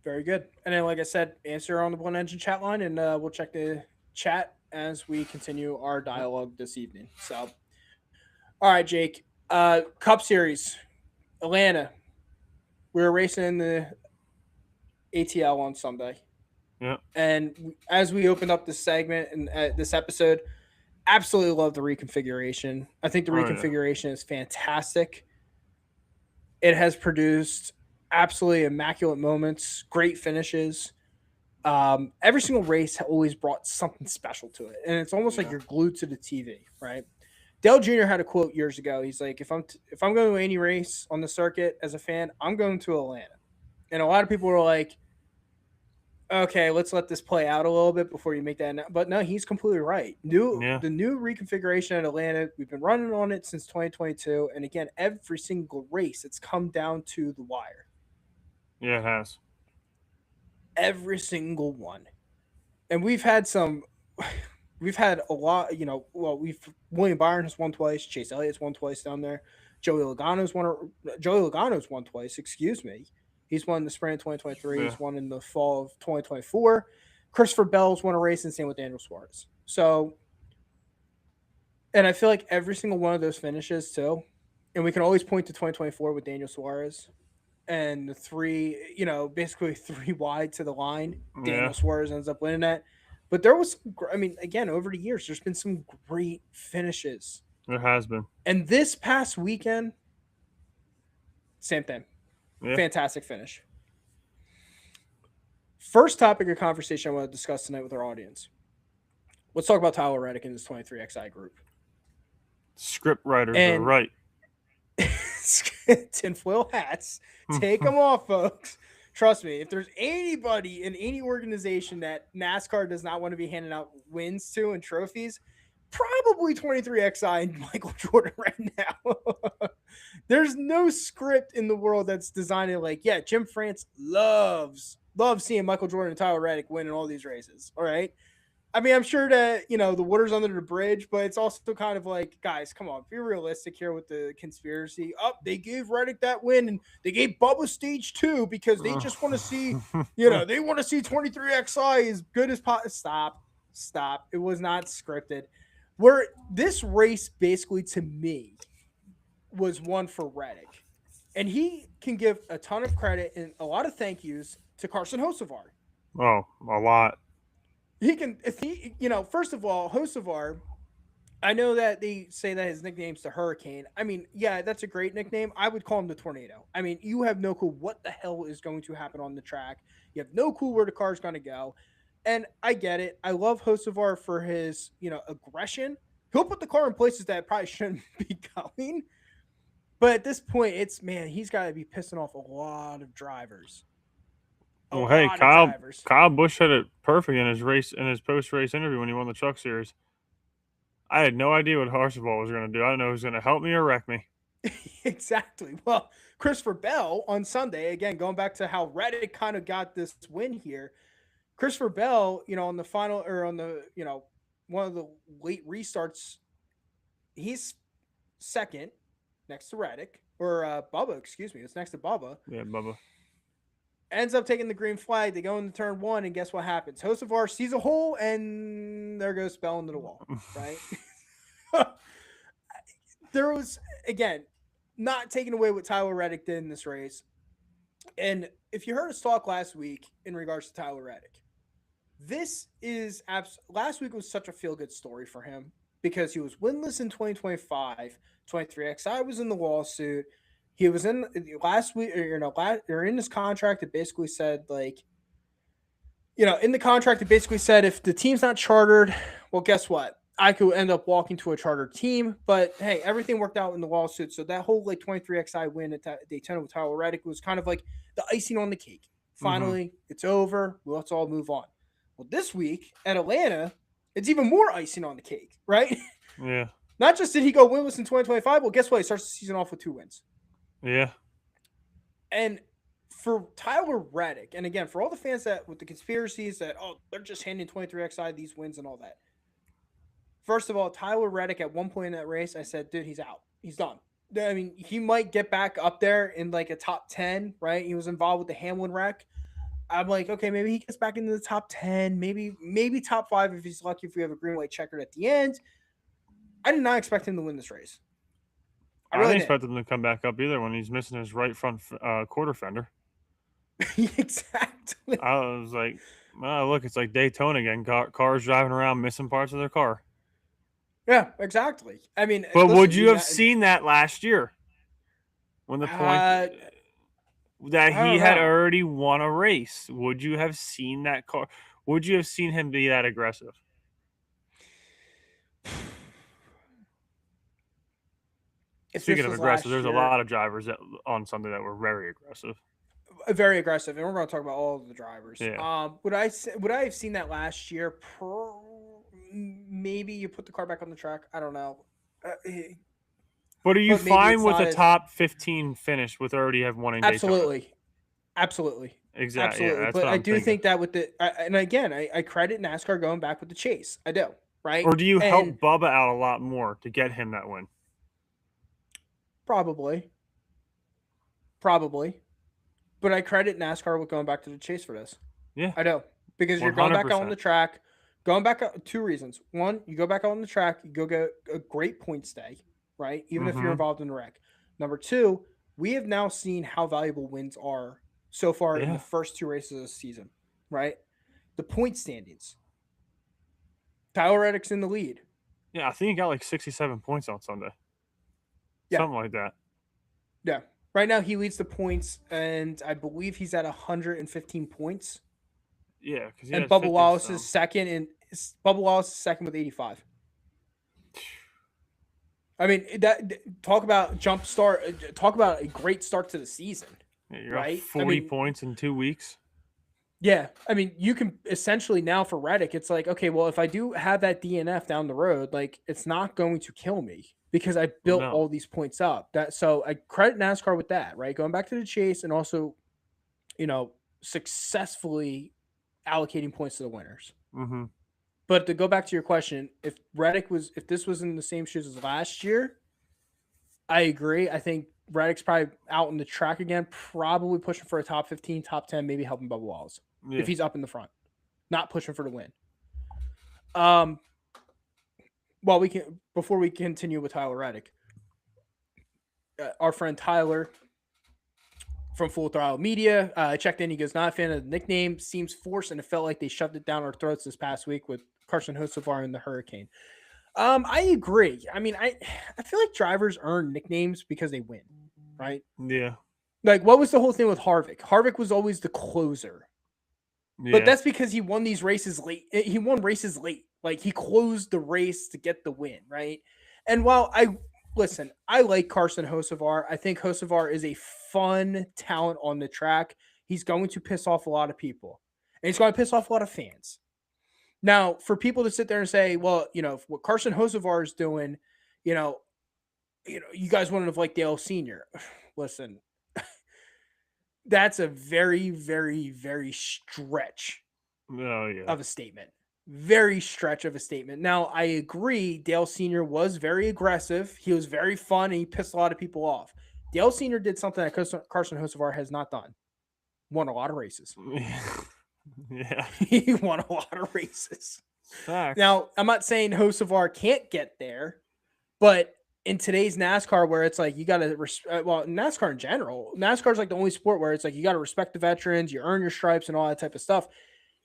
Very good. And then, like I said, answer on the one engine chat line, and we'll check the chat as we continue our dialogue this evening. So, all right, Jake. Cup Series, Atlanta. We were racing in the ATL on Sunday. Yeah. And as we opened up this segment and this episode, absolutely love the reconfiguration. I think the reconfiguration is fantastic. It has produced absolutely immaculate moments, great finishes. Every single race always brought something special to it, and it's almost like you're glued to the TV, right? Dale Jr. had a quote years ago. He's like, "If I'm going to any race on the circuit as a fan, I'm going to Atlanta." And a lot of people were like, "Okay, let's let this play out a little bit before you make that." But no, he's completely right. The new reconfiguration at Atlanta, we've been running on it since 2022, and again, every single race, it's come down to the wire. Yeah, it has. Every single one. And we've had a lot, William Byron has won twice, Chase Elliott's won twice down there. Joey Logano's won twice, excuse me. He's won in the spring of 2023, Yeah. he's won in the fall of 2024. Christopher Bell's won a race, and same with Daniel Suarez. So, and I feel like every single one of those finishes too, and we can always point to 2024 with Daniel Suarez and the basically 3 wide to the line. Daniel Suarez ends up winning that. But there was, again, over the years, there's been some great finishes. There has been. And this past weekend, same thing. Yeah. Fantastic finish. First topic of conversation I want to discuss tonight with our audience. Let's talk about Tyler Reddick and his 23XI group. Script writers are right. Tinfoil hats. Take them off, folks. Trust me, if there's anybody in any organization that NASCAR does not want to be handing out wins to and trophies, probably 23XI and Michael Jordan right now. There's no script in the world that's designed like, yeah, Jim France loves seeing Michael Jordan and Tyler Reddick winning all these races. All right. I'm sure that, the water's under the bridge, but it's also kind of like, guys, come on, be realistic here with the conspiracy. They gave Reddick that win, and they gave Bubba stage 2 because they just want to see, they want to see 23XI as good as possible. Stop. It was not scripted. Where this race basically, to me, was one for Reddick. And he can give a ton of credit and a lot of thank yous to Carson Hocevar. Oh, a lot. First of all, Hocevar, I know that they say that his nickname's the Hurricane. Yeah, that's a great nickname. I would call him the Tornado. You have no clue what the hell is going to happen on the track. You have no clue where the car's going to go. And I get it. I love Hocevar for his, aggression. He'll put the car in places that it probably shouldn't be going. But at this point, he's got to be pissing off a lot of drivers. Well, hey, Kyle Busch had it perfect in his post-race interview when he won the Truck Series. I had no idea what Hocevar was going to do. I don't know if he was going to help me or wreck me. Exactly. Well, Christopher Bell on Sunday, again, going back to how Reddick kind of got this win here. Christopher Bell, on the final or on the, one of the late restarts, he's second next to Reddick or Bubba, excuse me. It's next to Bubba. Yeah, Bubba. ends up taking the green flag. They go into turn 1, and guess what happens? Hocevar sees a hole, and there goes Bell into the wall, right? There was, again, not taking away what Tyler Reddick did in this race. And if you heard us talk last week in regards to Tyler Reddick, this is last week was such a feel-good story for him because he was winless in 2025. 23XI was in the lawsuit. He was in last week, or in his contract, it basically said, like, in the contract, it basically said if the team's not chartered, well, guess what? I could end up walking to a chartered team. But hey, everything worked out in the lawsuit. So that whole 23XI win at Daytona with Tyler Reddick was kind of like the icing on the cake. Finally, It's over. Let's all move on. Well, this week at Atlanta, it's even more icing on the cake, right? Yeah. Not just did he go winless in 2025, well, guess what? He starts the season off with 2 wins. Yeah. And for Tyler Reddick, and again, for all the fans that with the conspiracies that, they're just handing 23XI these wins and all that. First of all, Tyler Reddick at one point in that race, I said, dude, he's out. He's done. I mean, he might get back up there in like a top 10, right? He was involved with the Hamlin wreck. I'm like, okay, maybe he gets back into the top 10, maybe top 5 if he's lucky, if we have a green white checkered at the end. I did not expect him to win this race. I didn't expect him to come back up either when he's missing his right front quarter fender. Exactly. I was like, oh, look, it's like Daytona again. Cars driving around missing parts of their car. Yeah, exactly. I mean, but would you have seen that last year when the point that he had already won a race? Would you have seen that car? Would you have seen him be that aggressive? Speaking of aggressive, there's a lot of drivers on Sunday that were very aggressive. Very aggressive, and we're going to talk about all of the drivers. Yeah. Would I have seen that last year? Maybe you put the car back on the track. I don't know. But are you fine with a top 15 finish with already have one in Daytona? Absolutely. Exactly. Yeah, but I do think that with and again, I credit NASCAR going back with the chase. I do, right? Or do you help Bubba out a lot more to get him that win? Probably. But I credit NASCAR with going back to the chase for this. Yeah. I do. Because you're going back out on the track. Going back out, 2 reasons. One, you go back out on the track, you go get a great points day, right? Even if you're involved in a wreck. Number 2, we have now seen how valuable wins are so far in the first 2 races of the season, right? The point standings. Tyler Reddick's in the lead. Yeah, I think he got like 67 points on Sunday. Yeah. Something like that. Yeah. Right now he leads the points, and I believe he's at 115 points. Yeah, because and Bubba Wallace is second, and Bubba Wallace is second with 85. I mean, talk about jump start. Talk about a great start to the season. Yeah, you're right? 40 points in 2 weeks. Yeah, I mean, you can essentially now for Reddick, it's like, okay, well, if I do have that DNF down the road, like it's not going to kill me because I built all these points up. So I credit NASCAR with that, right? Going back to the chase and also, successfully allocating points to the winners. Mm-hmm. But to go back to your question, if this was in the same shoes as last year, I agree. I think Reddick's probably out on the track again, probably pushing for a top 15, top 10, maybe helping Bubba Wallace if he's up in the front, not pushing for the win. Well, before we continue with Tyler Reddick, our friend Tyler from Full Throttle Media checked in. He goes, not a fan of the nickname. Seems forced, and it felt like they shoved it down our throats this past week with Carson Hocevar and the Hurricane. I agree. I mean, I feel like drivers earn nicknames because they win, right? Yeah. Like, what was the whole thing with Harvick? Harvick was always the closer. Yeah. But that's because he won these races late. He won races late. Like, he closed the race to get the win, right? And while I like Carson Hocevar. I think Hocevar is a fun talent on the track. He's going to piss off a lot of people. And he's going to piss off a lot of fans. Now, for people to sit there and say, well, what Carson Hocevar is doing, you guys wouldn't have liked Dale Sr. Listen, that's a very, very, very stretch of a statement. Very stretch of a statement. Now, I agree, Dale Sr. was very aggressive. He was very fun, and he pissed a lot of people off. Dale Sr. did something that Carson Hocevar has not done. won a lot of races. Yeah. He won a lot of races. Facts. Now, I'm not saying Hocevar can't get there, but in today's NASCAR, where it's like you got to, well, NASCAR in general, NASCAR is like the only sport where it's like you got to respect the veterans, you earn your stripes and all that type of stuff.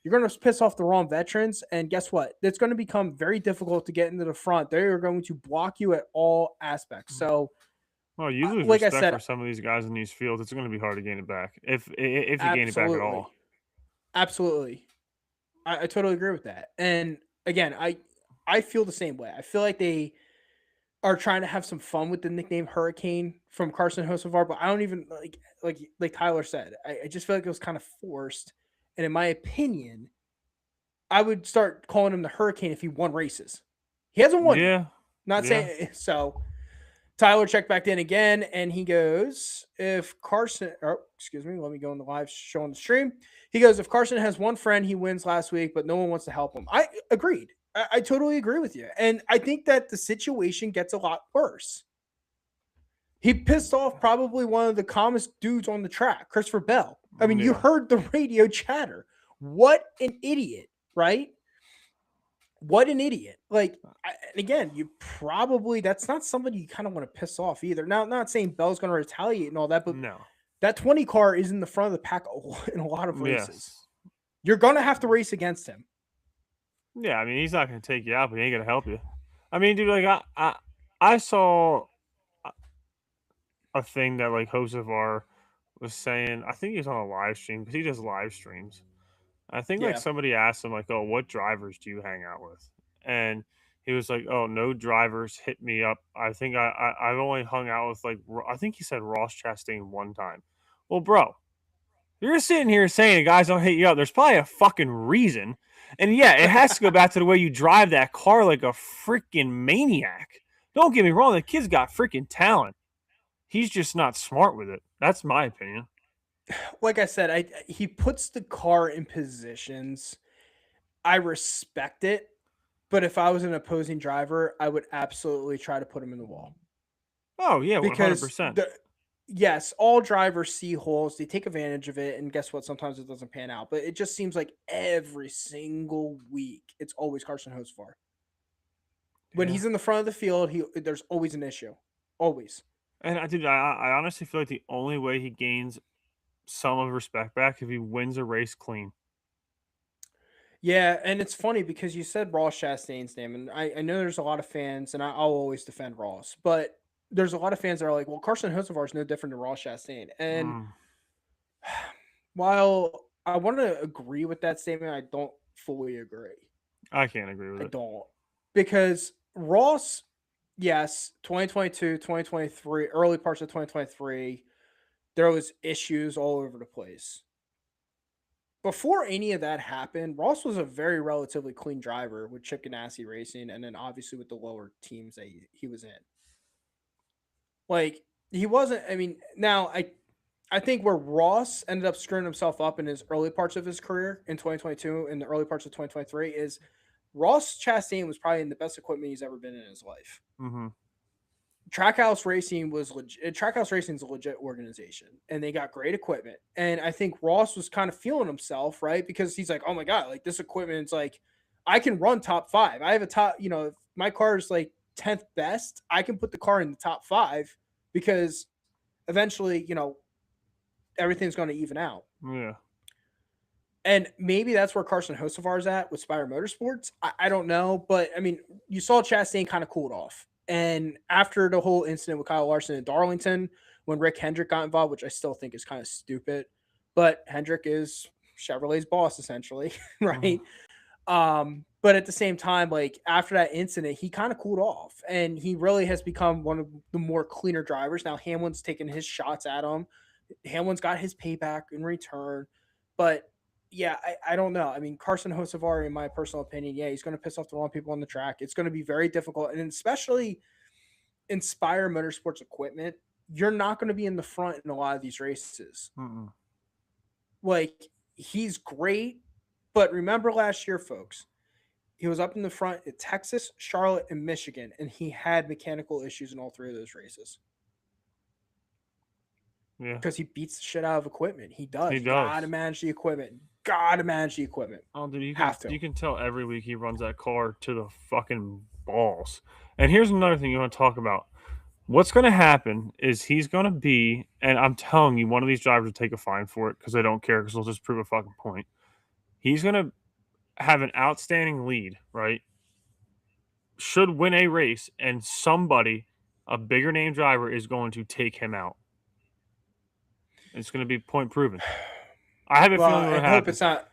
You're going to piss off the wrong veterans, and guess what? It's going to become very difficult to get into the front. They are going to block you at all aspects. So, well, you lose like I respect said, for some of these guys in these fields. It's going to be hard to gain it back if you gain it back at all. Absolutely. I totally agree with that. And again, I feel the same way. I feel like they are trying to have some fun with the nickname Hurricane from Carson Hocevar, but I don't even like Tyler said. I just feel like it was kind of forced. And in my opinion, I would start calling him the Hurricane if he won races. He hasn't won. Yeah. Not saying so. Tyler checked back in again, and he goes, if Carson, excuse me, let me go in the live show on the stream. He goes, if Carson has one friend, he wins last week, but no one wants to help him. I agreed. I totally agree with you. And I think that the situation gets a lot worse. He pissed off probably one of the calmest dudes on the track, Christopher Bell. I mean, you heard the radio chatter. What an idiot, right? What an idiot. Like, and again, you probably, that's not somebody you kind of want to piss off either. Now, not saying Bell's going to retaliate and all that, but no, that 20 car is in the front of the pack in a lot of races. Yes. You're going to have to race against him. Yeah, I mean, he's not going to take you out, but he ain't going to help you. I mean, dude, like, I saw a thing that, like, Hocevar was saying. I think he was on a live stream because he does live streams. I think like somebody asked him like, "Oh, what drivers do you hang out with?" And he was like, "Oh, no drivers hit me up. I think I've only hung out with like I think he said Ross Chastain one time." Well, bro, you're sitting here saying guys don't hit you up. There's probably a fucking reason. And yeah, it has to go back to the way you drive that car like a freaking maniac. Don't get me wrong, the kid's got freaking talent. He's just not smart with it. That's my opinion. Like I said, he puts the car in positions. I respect it, but if I was an opposing driver, I would absolutely try to put him in the wall. Oh yeah, 100%. Yes, all drivers see holes, they take advantage of it, and guess what? Sometimes it doesn't pan out. But it just seems like every single week, it's always Carson Hocevar. When he's in the front of the field, there's always an issue. Always. And I honestly feel like the only way he gains some of respect back if he wins a race clean. Yeah, and it's funny because you said Ross Chastain's name, and I know there's a lot of fans, and I'll always defend Ross, but there's a lot of fans that are like, well, Carson Hocevar is no different than Ross Chastain. And while I want to agree with that statement, I don't fully agree. I can't agree with it. I don't. Because Ross, yes, 2022, 2023, early parts of 2023, there was issues all over the place. Before any of that happened, Ross was a very relatively clean driver with Chip Ganassi Racing, and then obviously with the lower teams that he was in. Like, he wasn't, I mean, now I think where Ross ended up screwing himself up in his early parts of his career in 2022 and the early parts of 2023 is Ross Chastain was probably in the best equipment he's ever been in his life. Mm-hmm. Trackhouse Racing was legit. Trackhouse Racing is a legit organization, and they got great equipment. And I think Ross was kind of feeling himself, right? Because he's like, oh my God, like this equipment's like, I can run top 5. I have a top, if my car is like 10th best, I can put the car in the top 5 because eventually, everything's going to even out. Yeah. And maybe that's where Carson Hocevar's at with Spire Motorsports. I don't know. But, I mean, you saw Chastain kind of cooled off. And after the whole incident with Kyle Larson in Darlington, when Rick Hendrick got involved, which I still think is kind of stupid, but Hendrick is Chevrolet's boss, essentially, right? But at the same time, like after that incident, he kind of cooled off. And he really has become one of the more cleaner drivers. Now, Hamlin's taking his shots at him. Hamlin's got his payback in return. But yeah, I don't know. I mean, Carson Hocevar, in my personal opinion, yeah, he's going to piss off the wrong people on the track. It's going to be very difficult. And especially Inspire Motorsports equipment, you're not going to be in the front in a lot of these races. Mm-mm. Like, he's great. But remember last year, folks, he was up in the front at Texas, Charlotte, and Michigan, and he had mechanical issues in all 3 of those races. Yeah, because he beats the shit out of equipment. He does. he You does. gotta manage the equipment. Gotta manage the equipment. Oh, dude, Have to. you can tell every week he runs that car to the fucking balls. And here's another thing you want to talk about. What's going to happen is he's going to be, and I'm telling you, one of these drivers will take a fine for it because they don't care because they'll just prove a fucking point. He's going to have an outstanding lead, right? Should win a race, and somebody, a bigger name driver, is going to take him out. It's going to be point proven. I have a Well, feeling it'll I happen. hope it's not.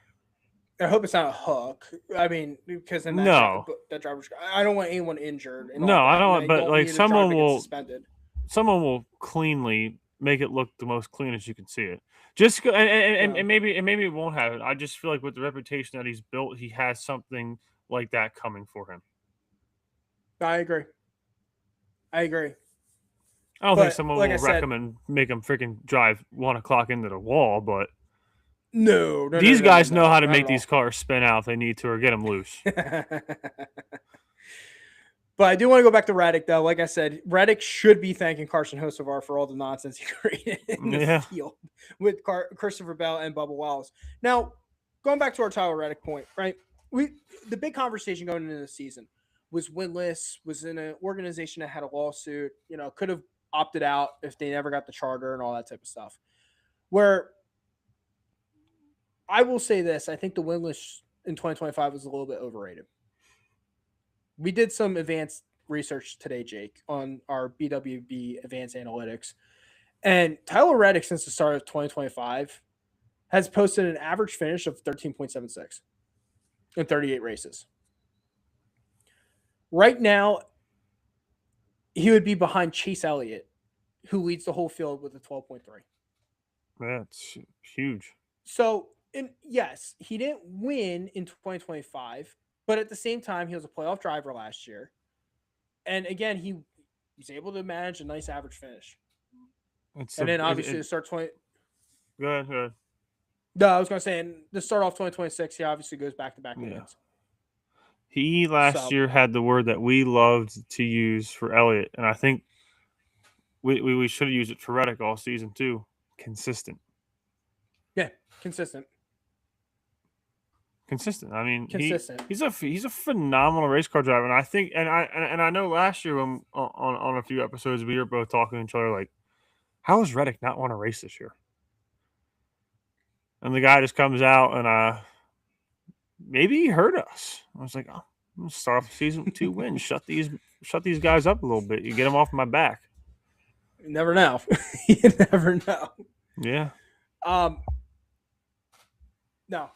I hope it's not a hook. I mean, because then No. that driver's. I don't want anyone injured. And No, all I that, don't. and But like need a driver someone to get will, suspended. someone will cleanly make it look the most clean as you can see it. Just and Yeah. maybe it won't happen. I just feel like with the reputation that he's built, he has something like that coming for him. I agree. I don't think But, someone like I will said- wreck him and make him freaking drive 1 o'clock into the wall. But No, these guys know how to not make at these cars spin out if they need to or get them loose. But I do want to go back to Reddick, though. Like I said, Reddick should be thanking Carson Hocevar for all the nonsense he created in the Yeah. field with Christopher Bell and Bubba Wallace. Now, going back to our Tyler Reddick point, right? The big conversation going into the season was winless, was in an organization that had a lawsuit, could have opted out if they never got the charter and all that type of stuff. Where I will say this, I think the winless in 2025 was a little bit overrated. We did some advanced research today, Jake, on our BWB Advanced Analytics. And Tyler Reddick, since the start of 2025, has posted an average finish of 13.76 in 38 races. Right now, he would be behind Chase Elliott, who leads the whole field with a 12.3. That's huge. So, and yes, he didn't win in 2025, but at the same time, he was a playoff driver last year. And again, he was able to manage a nice average finish. And then obviously to start 20. Go ahead. No, I was going to say, and to start off 2026, he obviously goes back-to-back wins. He last year had the word that we loved to use for Elliott, and I think we should have used it for Reddick all season too. Consistent. Yeah, consistent. I mean, consistent. He's a phenomenal race car driver, and I think, and I know last year when on a few episodes we were both talking to each other like, how has Reddick not won a race this year? And the guy just comes out and maybe he heard us. I was like, oh, I'm gonna start off the season with 2 wins. Shut these guys up a little bit. You get them off my back. You never know. You never know. Yeah. No,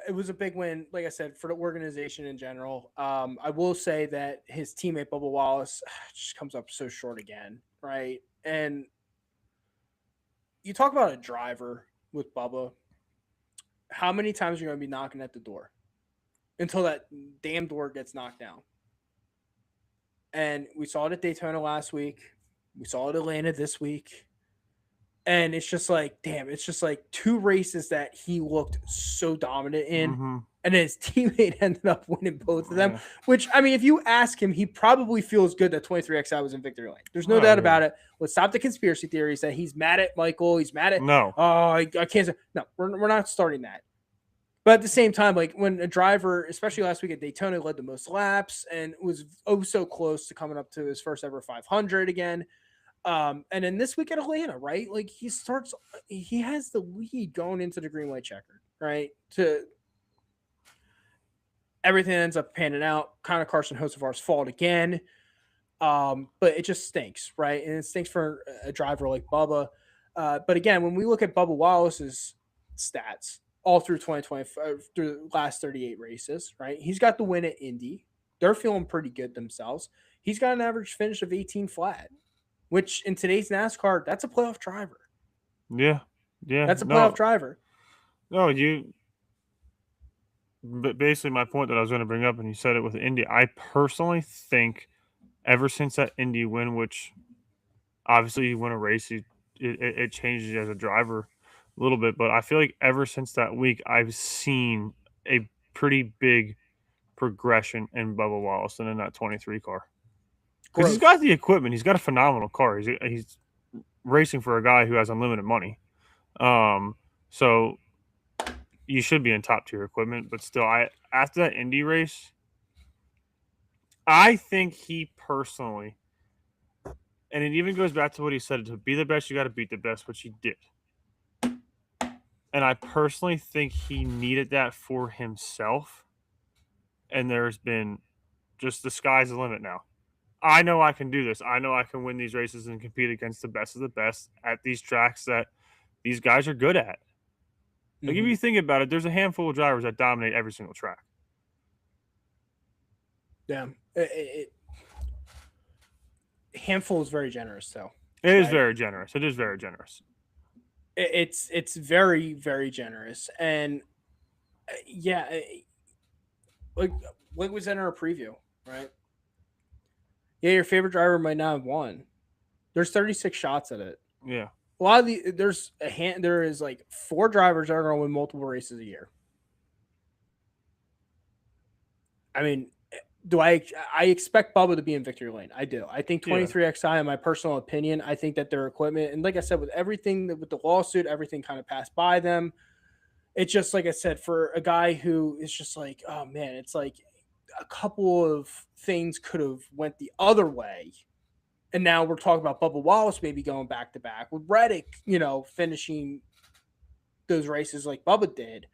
it was a big win, like I said, for the organization in general. I will say that his teammate Bubba Wallace just comes up so short again, right? And you talk about a driver with Bubba. How many times are you going to be knocking at the door until that damn door gets knocked down? And we saw it at Daytona last week. We saw it at Atlanta this week. And it's just like, damn, it's just like 2 races that he looked so dominant in. Mm-hmm. And his teammate ended up winning both of them, which, I mean, if you ask him, he probably feels good that 23XI was in victory lane. There's no doubt about it. Let's stop the conspiracy theories that he's mad at Michael. He's mad at, I can't say, no, we're not starting that. But at the same time, like when a driver, especially last week at Daytona, led the most laps and was so close to coming up to his first ever 500 again. And then this week at Atlanta, right? Like he has the lead going into the green white checkered, right? Everything ends up panning out. Kind of Carson Hocevar's fault again. But it just stinks, right? And it stinks for a driver like Bubba. But again, when we look at Bubba Wallace's stats all through 2025, through the last 38 races, right? He's got the win at Indy. They're feeling pretty good themselves. He's got an average finish of 18 flat, which in today's NASCAR, that's a playoff driver. Yeah. That's a playoff driver. No, but basically my point that I was going to bring up, and you said it with Indy, I personally think ever since that Indy win, which obviously you win a race, it changes you as a driver a little bit, but I feel like ever since that week, I've seen a pretty big progression in Bubba Wallace and in that 23 car. Because he's got the equipment. He's got a phenomenal car. He's racing for a guy who has unlimited money. So you should be in top tier equipment, but still, after that Indy race, I think he personally, and it even goes back to what he said: to be the best, you got to beat the best, which he did. And I personally think he needed that for himself. And there's been just the sky's the limit now. I know I can do this. I know I can win these races and compete against the best of the best at these tracks that these guys are good at. Like, if you think about it, there's a handful of drivers that dominate every single track. Yeah. Handful is very generous, though. It is very generous. It is very generous. It's very, very generous. And yeah, like we said in our preview, right? Yeah, your favorite driver might not have won. There's 36 shots at it. Yeah. A lot of there is like 4 drivers that are going to win multiple races a year. I mean, I expect Bubba to be in victory lane. I do. I think 23XI, in my personal opinion, I think that their equipment, and like I said, with everything with the lawsuit, everything kind of passed by them. It's just, like I said, for a guy who is just like, oh man, it's like a couple of things could have went the other way. And now we're talking about Bubba Wallace maybe going back to back with Reddick, finishing those races like Bubba did.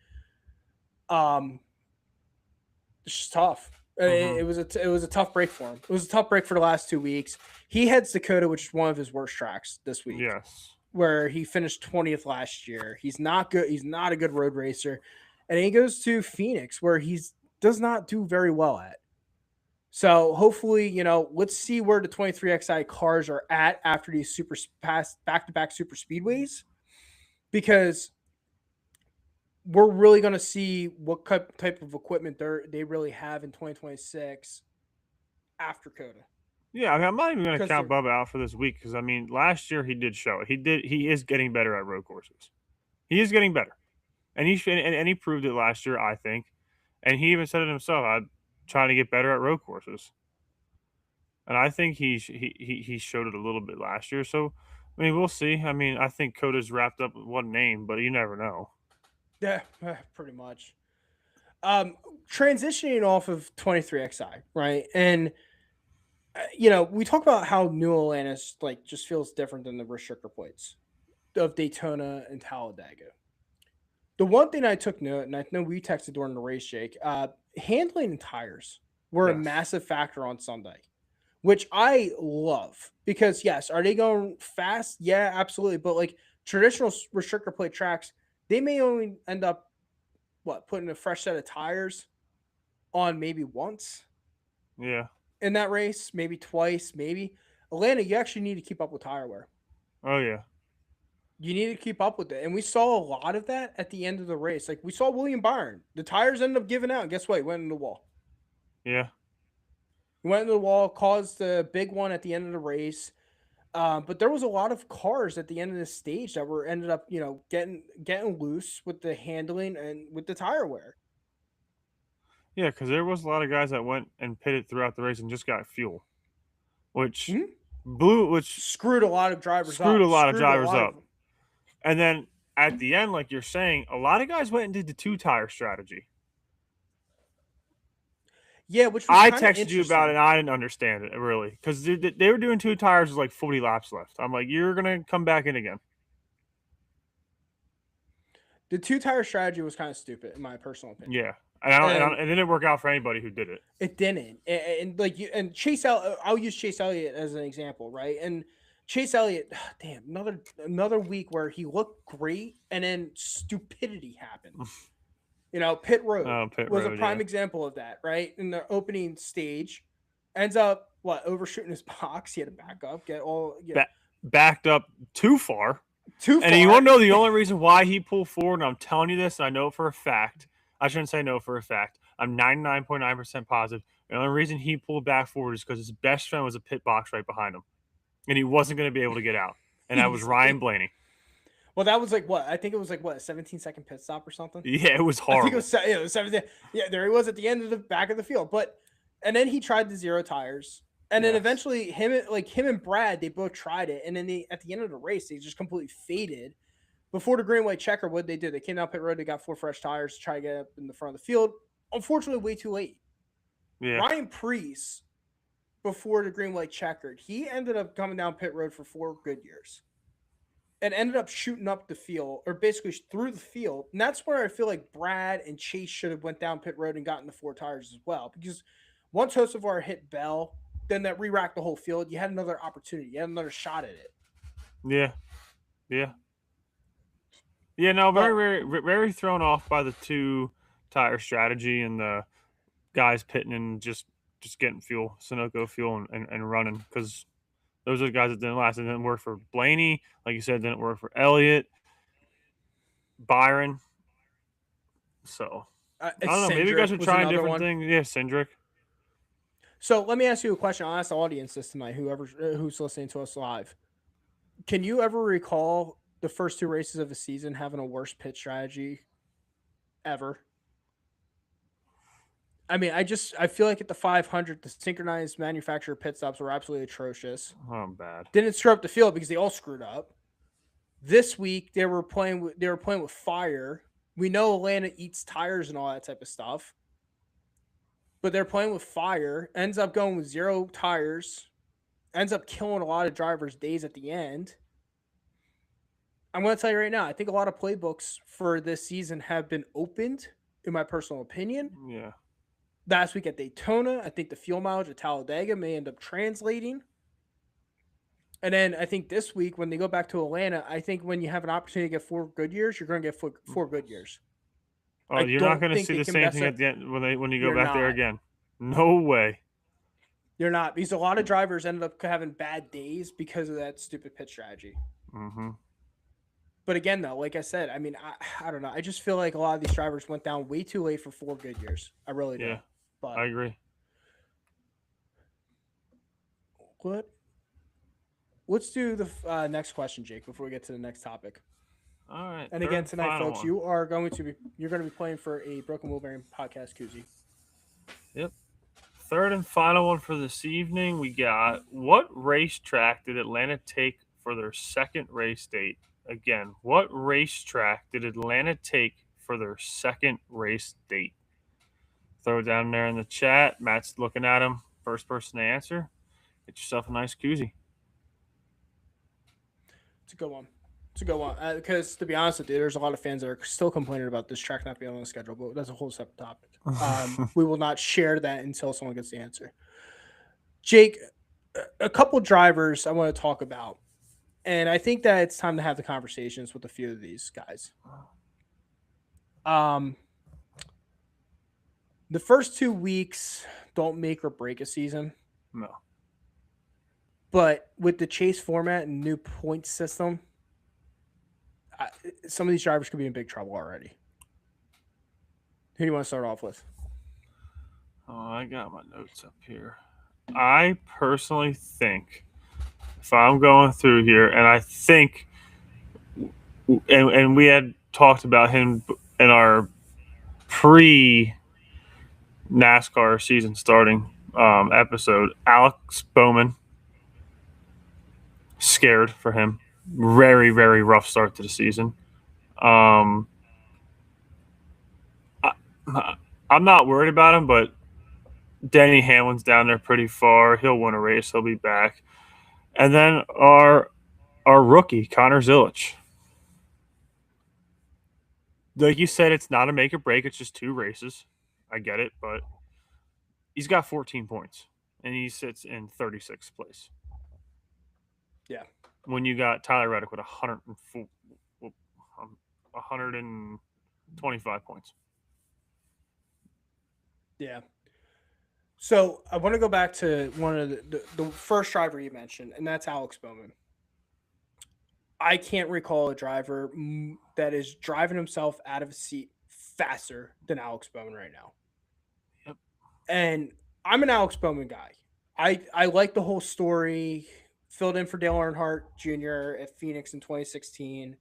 It's just tough. It was a tough break for him. It was a tough break for the last 2 weeks. He heads Dakota, which is one of his worst tracks this week. Yes. Where he finished 20th last year. He's not good. He's not a good road racer. And he goes to Phoenix, where he does not do very well at. So hopefully, let's see where the 23XI cars are at after these back-to-back super speedways, because we're really going to see what type of equipment they really have in 2026 after COTA. Yeah, I mean, I'm not even going to count Bubba out for this week because, I mean, last year he did show it. He is getting better at road courses. He is getting better. And he proved it last year, I think. And he even said it himself, I'm trying to get better at road courses. And I think he showed it a little bit last year. So, I mean, we'll see. I mean, I think COTA's wrapped up with one name, but you never know. Yeah, pretty much. Transitioning off of 23XI, right? And we talk about how New Atlantis just feels different than the restrictor plates of Daytona and Talladega. The one thing I took note, and I know we texted during the race, Jake, handling and tires were a massive factor on Sunday, which I love because, yes, are they going fast? Yeah, absolutely. But traditional restrictor plate tracks, they may only end up putting a fresh set of tires on maybe once. Yeah. In that race, maybe twice, maybe. Atlanta, you actually need to keep up with tire wear. Oh, yeah. You need to keep up with it. And we saw a lot of that at the end of the race. We saw William Byron. The tires ended up giving out. Guess what? He went into the wall. Yeah. He went into the wall, caused the big one at the end of the race. But there was a lot of cars at the end of the stage that ended up, getting loose with the handling and with the tire wear. Yeah, because there was a lot of guys that went and pitted throughout the race and just got fuel, which screwed a lot of drivers up. And then at the end, like you're saying, a lot of guys went and did the 2-tire strategy. Yeah, which I texted you about it, and I didn't understand it really because they were doing 2 tires with 40 laps left. I'm like, you're gonna come back in again. The 2-tire strategy was kind of stupid, in my personal opinion. Yeah. And it didn't work out for anybody who did it. It didn't. And Chase Elliott, I'll use Chase Elliott as an example, right? And Chase Elliott, damn, another week where he looked great and then stupidity happened. Pit Road was a prime example of that, right? In the opening stage, ends up overshooting his box. He had to back up, backed up too far. And you want to know the only reason why he pulled forward? And I'm telling you this, and I know for a fact. I shouldn't say no for a fact. I'm 99.9% positive. The only reason he pulled back forward is because his best friend was a pit box right behind him. And he wasn't going to be able to get out. And that was Ryan Blaney. Well, that was I think it was a 17-second pit stop or something. Yeah, it was horrible. I think it was 17. Yeah, there he was at the end of the back of the field. And then he tried the 0 tires. And then Yes. eventually him and Brad, they both tried it. And then at the end of the race, they just completely faded. Before the green white checker, what they did, they came down pit road, they got 4 fresh tires to try to get up in the front of the field. Unfortunately, way too late. Yeah. Ryan Preece, before the green white checkered, he ended up coming down pit road for 4 good years. And ended up shooting up the field, or basically through the field. And that's where I feel like Brad and Chase should have went down pit road and gotten the 4 tires as well. Because once Hocevar hit Bell, then that re-racked the whole field. You had another opportunity. You had another shot at it. Yeah. Yeah. Yeah, no, very thrown off by the 2 tire strategy and the guys pitting and just getting fuel, Sunoco fuel, and running, because those are the guys that didn't last. It didn't work for Blaney, like you said, it didn't work for Elliott, Byron. So I don't know. Maybe you guys are trying different things. Yeah, Cindric. So let me ask you a question. I'll ask the audience this tonight, who's listening to us live. Can you ever recall the first 2 races of the season having a worse pit strategy ever? I mean, I feel like at the 500, the synchronized manufacturer pit stops were absolutely atrocious. Oh, bad. Didn't screw up the field because they all screwed up. This week they were playing with fire. We know Atlanta eats tires and all that type of stuff, but they're playing with fire. Ends up going with 0 tires. Ends up killing a lot of drivers' days at the end. I'm going to tell you right now, I think a lot of playbooks for this season have been opened, in my personal opinion. Yeah. Last week at Daytona, I think the fuel mileage at Talladega may end up translating. And then I think this week, when they go back to Atlanta, I think when you have an opportunity to get 4 good years, you're going to get 4 good years. Oh, you're not going to see the same thing at the end when you go back there again. No way. You're not, because a lot of drivers ended up having bad days because of that stupid pit strategy. Mm-hmm. But again, though, like I said, I mean, I don't know. I just feel like a lot of these drivers went down way too late for 4 good years. I really do. Yeah, but I agree. Let's do the next question, Jake, before we get to the next topic. All right. And again, tonight, folks, you're going to be playing for a Broken Wheel Bearing podcast koozie. Yep. Third and final one for this evening. We got, what racetrack did Atlanta take for their second race date? Again, what racetrack did Atlanta take for their second race date? Throw it down there in the chat. Matt's looking at him. First person to answer. Get yourself a nice koozie. It's a good one. Because to be honest with you, there's a lot of fans that are still complaining about this track not being on the schedule, but that's a whole separate topic. We will not share that until someone gets the answer. Jake, a couple drivers I want to talk about, and I think that it's time to have the conversations with a few of these guys. The first 2 weeks don't make or break a season. No. But with the chase format and new point system, some of these drivers could be in big trouble already. Who do you want to start off with? Oh, I got my notes up here. I personally think, if I'm going through here, and I think, and we had talked about him in our pre-NASCAR season starting episode, Alex Bowman. Scared for him. Very, very rough start to the season. I'm not worried about him, but Denny Hamlin's down there pretty far. He'll win a race. He'll be back. And then our rookie, Connor Zilisch. Like you said, it's not a make or break. It's just 2 races. I get it, but he's got 14 points, and he sits in 36th place. Yeah. When you got Tyler Reddick with 125 points. Yeah. So I want to go back to one of the first driver you mentioned, and that's Alex Bowman. I can't recall a driver that is driving himself out of a seat faster than Alex Bowman right now. Yep. And I'm an Alex Bowman guy. I like the whole story. Filled in for Dale Earnhardt Jr. at Phoenix in 2016.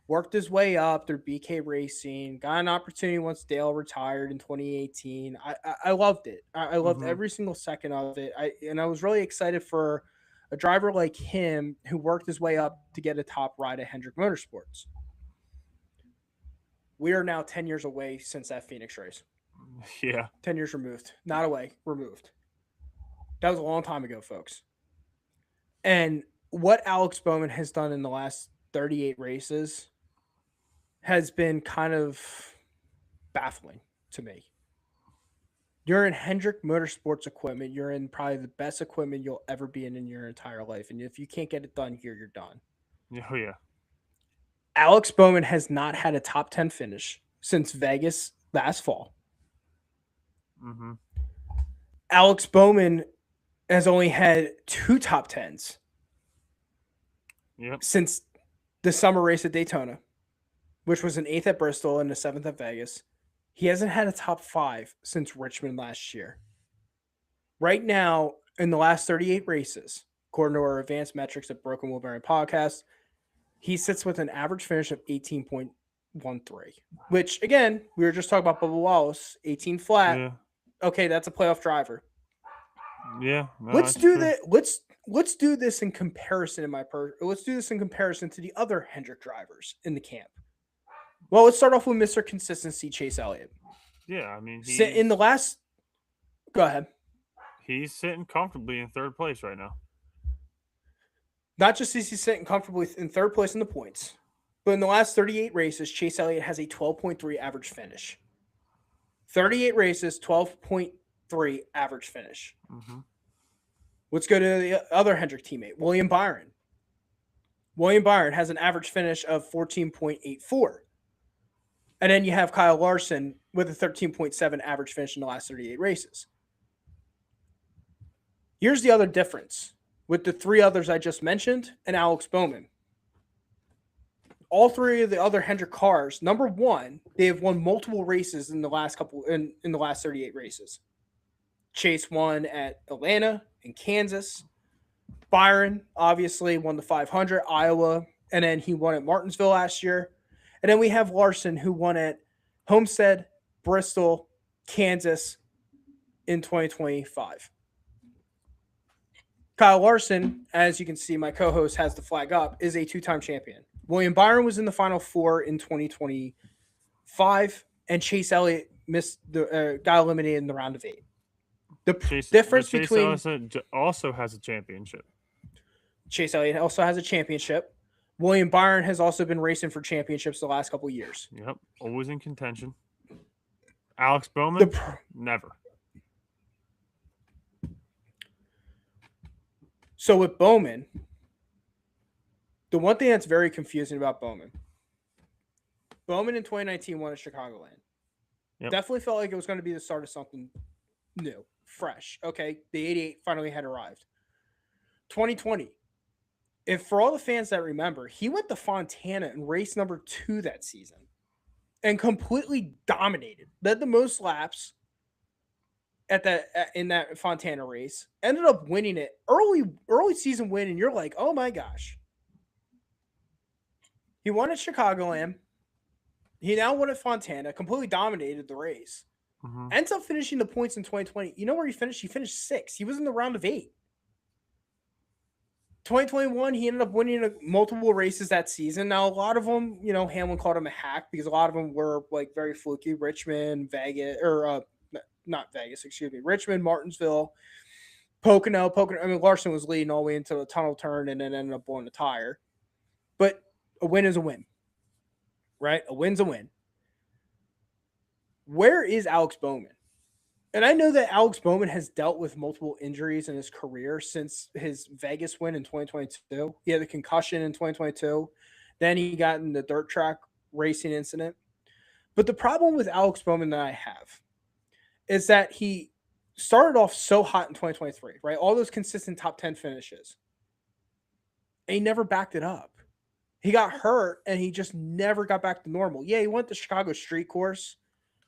worked his way up through BK Racing, got an opportunity once Dale retired in 2018. I loved it. I loved Mhm. every single second of it. I was really excited for a driver like him who worked his way up to get a top ride at Hendrick Motorsports. We are now 10 years away since that Phoenix race. Yeah. 10 years removed. Not away, removed. That was a long time ago, folks. And what Alex Bowman has done in the last 38 races has been kind of baffling to me. You're in Hendrick Motorsports equipment. You're in probably the best equipment you'll ever be in your entire life. And if you can't get it done here, you're done. Oh, yeah. Alex Bowman has not had a top 10 finish since Vegas last fall. Mm-hmm. Alex Bowman has only had 2 top 10s since the summer race at Daytona, which was an 8th at Bristol and a 7th at Vegas. He hasn't had a top 5 since Richmond last year. Right now, in the last 38 races, according to our advanced metrics at Broken Wheel Bearing Podcast, he sits with an average finish of 18.13, which, again, we were just talking about Bubba Wallace, 18 flat. Yeah. Okay, that's a playoff driver. Yeah. No, Let's do that. Let's do this in comparison let's do this in comparison to the other Hendrick drivers in the camp. Well, let's start off with Mr. Consistency, Chase Elliott. Yeah, I mean, go ahead. He's sitting comfortably in 3rd place right now. Not just is he sitting comfortably in 3rd place in the points, but in the last 38 races, Chase Elliott has a 12.3 average finish. 38 races, 12.3 average finish. Mm-hmm. Let's go to the other Hendrick teammate, William Byron. William Byron has an average finish of 14.84. And then you have Kyle Larson with a 13.7 average finish in the last 38 races. Here's the other difference with the 3 others I just mentioned and Alex Bowman. All 3 of the other Hendrick cars, number 1, they have won multiple races in the last 38 races. Chase won at Atlanta and Kansas. Byron obviously won the 500, Iowa, and then he won at Martinsville last year. And then we have Larson, who won at Homestead, Bristol, Kansas in 2025. Kyle Larson, as you can see, my co-host has the flag up, is a 2-time champion. William Byron was in the Final 4 in 2025, and Chase Elliott got eliminated in the round of 8. The difference between Chase also has a championship. Chase Elliott also has a championship. William Byron has also been racing for championships the last couple of years. Yep, always in contention. Alex Bowman, never. So with Bowman, the one thing that's very confusing about Bowman in 2019 won at Chicagoland. Yep. Definitely felt like it was going to be the start of something new, fresh. Okay, the 88 finally had arrived. 2020, if for all the fans that remember, he went to Fontana in race number 2 that season and completely dominated, led the most laps in that Fontana race, ended up winning it early season win, and you're like, oh my gosh. He won at Chicagoland. He now won at Fontana, completely dominated the race. Mm-hmm. Ends up finishing the points in 2020. You know where he finished? He finished 6th. He was in the round of 8. 2021, he ended up winning multiple races that season. Now, a lot of them, Hamlin called him a hack because a lot of them were like very fluky. Richmond, Vegas, or not Vegas, excuse me. Richmond, Martinsville, Pocono. I mean, Larson was leading all the way into the tunnel turn and then ended up blowing the tire. But a win is a win, right? A win's a win. Where is Alex Bowman? And I know that Alex Bowman has dealt with multiple injuries in his career since his Vegas win in 2022. He had a concussion in 2022. Then he got in the dirt track racing incident. But the problem with Alex Bowman that I have is that he started off so hot in 2023, right? All those consistent top 10 finishes. And he never backed it up. He got hurt and he just never got back to normal. Yeah, he went to Chicago Street Course.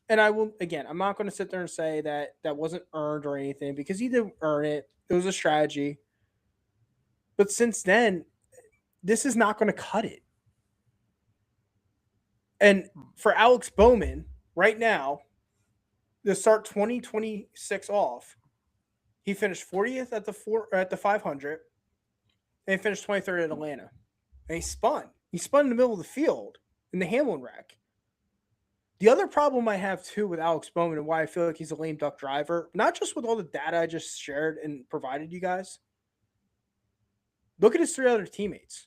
And I'm not going to sit there and say that wasn't earned or anything because he didn't earn it. It was a strategy. But since then, this is not going to cut it. And for Alex Bowman, right now, to start 2026 off, he finished 40th at the 500, and he finished 23rd at Atlanta. And he spun. He spun in the middle of the field in the Hamlin wreck. The other problem I have too with Alex Bowman and why I feel like he's a lame duck driver, not just with all the data I just shared and provided you guys. Look at his 3 other teammates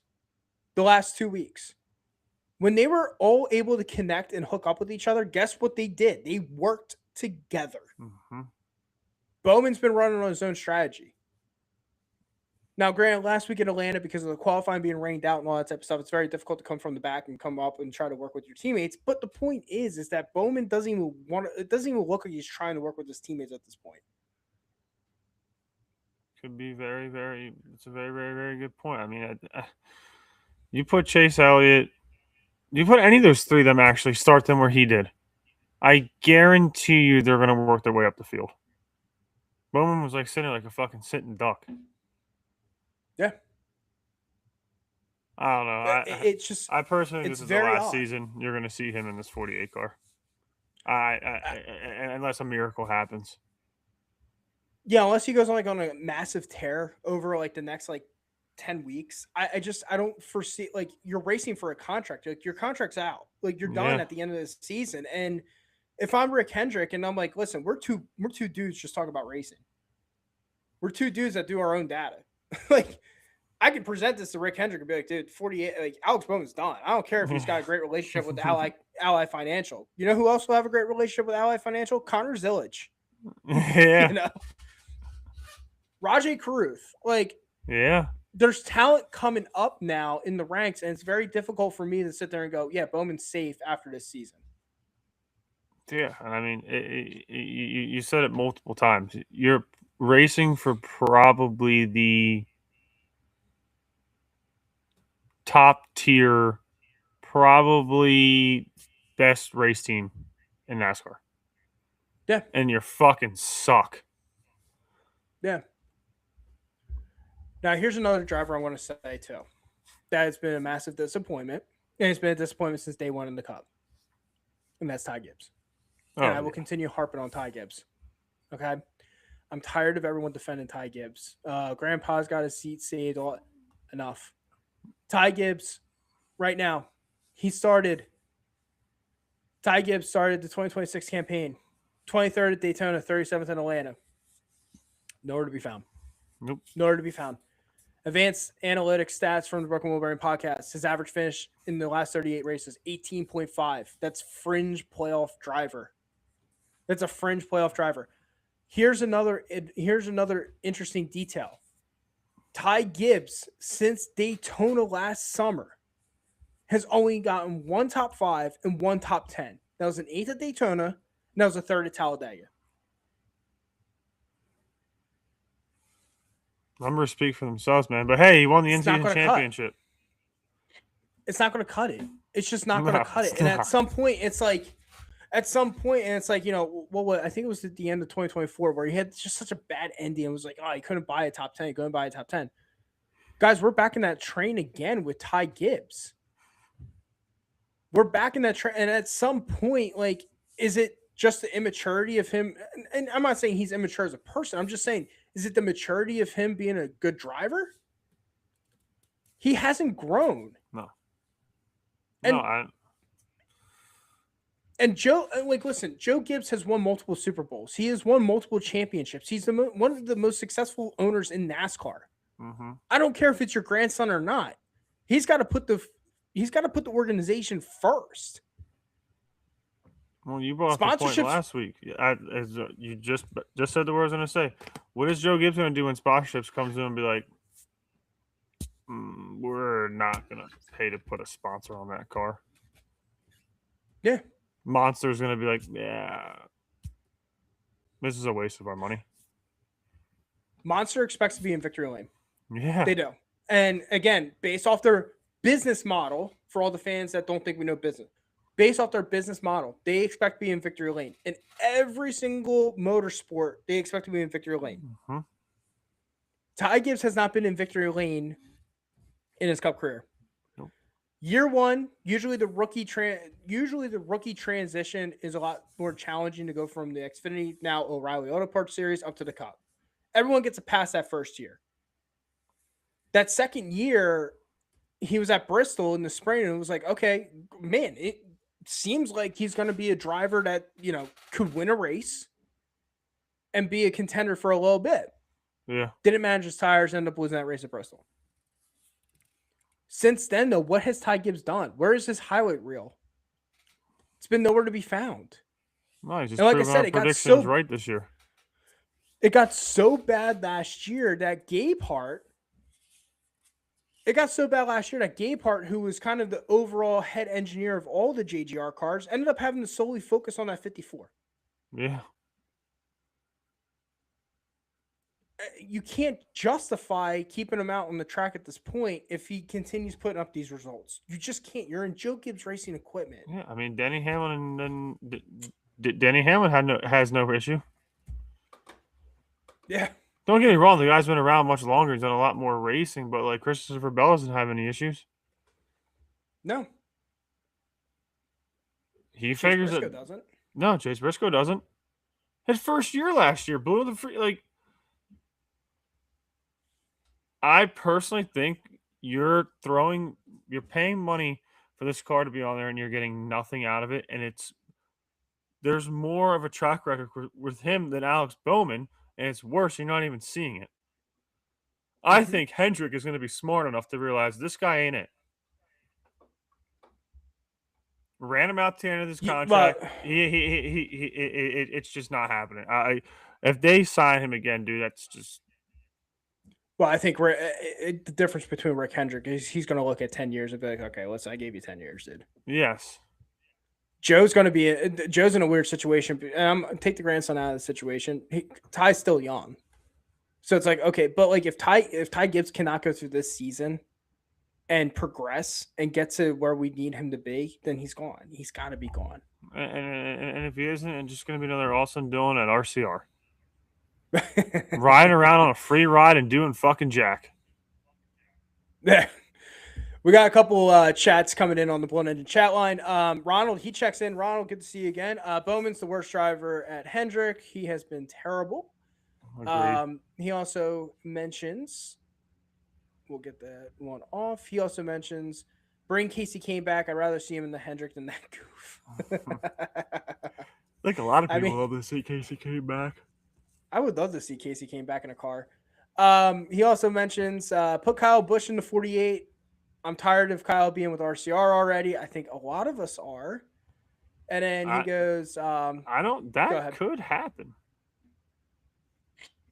the last 2 weeks. When they were all able to connect and hook up with each other, guess what they did? They worked together. Mm-hmm. Bowman's been running on his own strategy. Now, granted, last week in Atlanta, because of the qualifying being rained out and all that type of stuff, it's very difficult to come from the back and come up and try to work with your teammates. But the point is that Bowman doesn't even it doesn't even look like he's trying to work with his teammates at this point. Could be very, very. It's a very, very, very good point. I mean, you put Chase Elliott, you put any of those 3 of them actually start them where he did. I guarantee you they're going to work their way up the field. Bowman was like sitting like a fucking sitting duck. Yeah. I don't know. It's just. I personally think it's this is the very last odd. season you're going to see him in this 48 car. Unless a miracle happens. Yeah, unless he goes on a massive tear over like the next 10 weeks. I don't foresee, like, you're racing for a contract. Like, your contract's out. Like, you're done at the end of the season. And if I'm Rick Hendrick and I'm like, listen, we're two dudes just talking about racing. We're 2 dudes that do our own data. Like, I could present this to Rick Hendrick and be like, dude, 48, like, Alex Bowman's done. I don't care if he's got a great relationship with Ally Financial. You know who else will have a great relationship with Ally Financial? Connor Zillage. Yeah. You know? Rajay Caruth. Like, yeah. There's talent coming up now in the ranks, and it's very difficult for me to sit there and go, yeah, Bowman's safe after this season. Yeah, and I mean, you said it multiple times. You're racing for probably the top tier, probably best race team in NASCAR. Yeah. And you fucking suck. Yeah. Now, here's another driver I want to say, too. That has been a massive disappointment. And it's been a disappointment since day one in the Cup. And that's Ty Gibbs. And I will continue harping on Ty Gibbs. Okay? I'm tired of everyone defending Ty Gibbs. Grandpa's got his seat saved. Enough. Ty Gibbs, right now, Ty Gibbs started the 2026 campaign. 23rd at Daytona, 37th in Atlanta. Nowhere to be found. Nope. Nowhere to be found. Advanced analytics stats from the Brooklyn Wilburn podcast. His average finish in the last 38 races, 18.5. That's fringe playoff driver. That's a fringe playoff driver. Here's another interesting detail. Ty Gibbs, since Daytona last summer, has only gotten 1 top 5 and 1 top 10. That was an 8th at Daytona, and that was a 3rd at Talladega. Numbers speak for themselves, man. But hey, he won the in-season championship. It's not going to cut it. It's just not going to cut it. And at some point, it's like, you know, I think it was at the end of 2024 where he had just such a bad ending. It was like, oh, he couldn't buy a top 10. He couldn't buy a top 10. Guys, we're back in that train again with Ty Gibbs. We're back in that train. And at some point, like, is it just the immaturity of him? And I'm not saying he's immature as a person. I'm just saying, is it the maturity of him being a good driver? He hasn't grown. No. And Joe, like, listen, Joe Gibbs has won multiple Super Bowls. He has won multiple championships. He's one of the most successful owners in NASCAR. Mm-hmm. I don't care if it's your grandson or not. He's got to put the organization first. Well, you brought up the point last week. As you just said the words I'm going to say. What is Joe Gibbs going to do when sponsorships comes in and be like, we're not going to pay to put a sponsor on that car? Yeah. Monster's going to be like, yeah, this is a waste of our money. Monster expects to be in victory lane. Yeah. They do. And again, based off their business model, for all the fans that don't think we know business, based off their business model, they expect to be in victory lane. In every single motorsport, they expect to be in victory lane. Mm-hmm. Ty Gibbs has not been in victory lane in his Cup career. Nope. Year one, usually the rookie transition is a lot more challenging to go from the Xfinity, now O'Reilly Auto Parts Series, up to the Cup. Everyone gets to pass that first year. That second year, he was at Bristol in the spring, and it was like, okay, man, it seems like he's going to be a driver that could win a race and be a contender for a little bit. Yeah. Didn't manage his tires, ended up losing that race at Bristol. Since then, though, what has Ty Gibbs done? Where is his highlight reel? It's been nowhere to be found. No, he's just And like I proving said, our it got predictions so right this year. It got so bad last year that Gabehart, who was kind of the overall head engineer of all the JGR cars, ended up having to solely focus on that 54. Yeah. You can't justify keeping him out on the track at this point if he continues putting up these results. You just can't. You're in Joe Gibbs Racing equipment. Yeah, I mean, Denny Hamlin Denny Hamlin has no issue. Yeah. Don't get me wrong, the guy's been around much longer. He's done a lot more racing, but like Christopher Bell doesn't have any issues. No. He Chase figures Briscoe it. doesn't. No, Chase Briscoe doesn't. His first year last year blew the free. Like, I personally think you're paying money for this car to be on there, and you're getting nothing out of it. And there's more of a track record with him than Alex Bowman, and it's worse. You're not even seeing it. I think Hendrick is going to be smart enough to realize this guy ain't it. Ran him out to the end of this contract. It's just not happening. If they sign him again, dude, that's just. Well, I think the difference between Rick Hendrick is he's going to look at 10 years and be like, okay, I gave you 10 years, dude. Yes. Joe's in a weird situation. And take the grandson out of the situation. Ty's still young. So it's like, okay, but like if Ty Gibbs cannot go through this season and progress and get to where we need him to be, then he's gone. He's got to be gone. And if he isn't, it's just going to be another Austin Dillon at RCR. Riding around on a free ride and doing fucking jack. Yeah. We got a couple chats coming in on the Blown Engine chat line. Ronald, he checks in. Ronald, good to see you again. Bowman's the worst driver at Hendrick. He has been terrible. He also mentions, we'll get that one off. He also mentions, bring Casey Kane back. I'd rather see him in the Hendrick than that goof. I think a lot of people love to see Casey Kane back. I would love to see Casey Kane back in a car. He also mentions, put Kyle Busch in the 48. I'm tired of Kyle being with RCR already. I think a lot of us are. And then he goes, that could happen.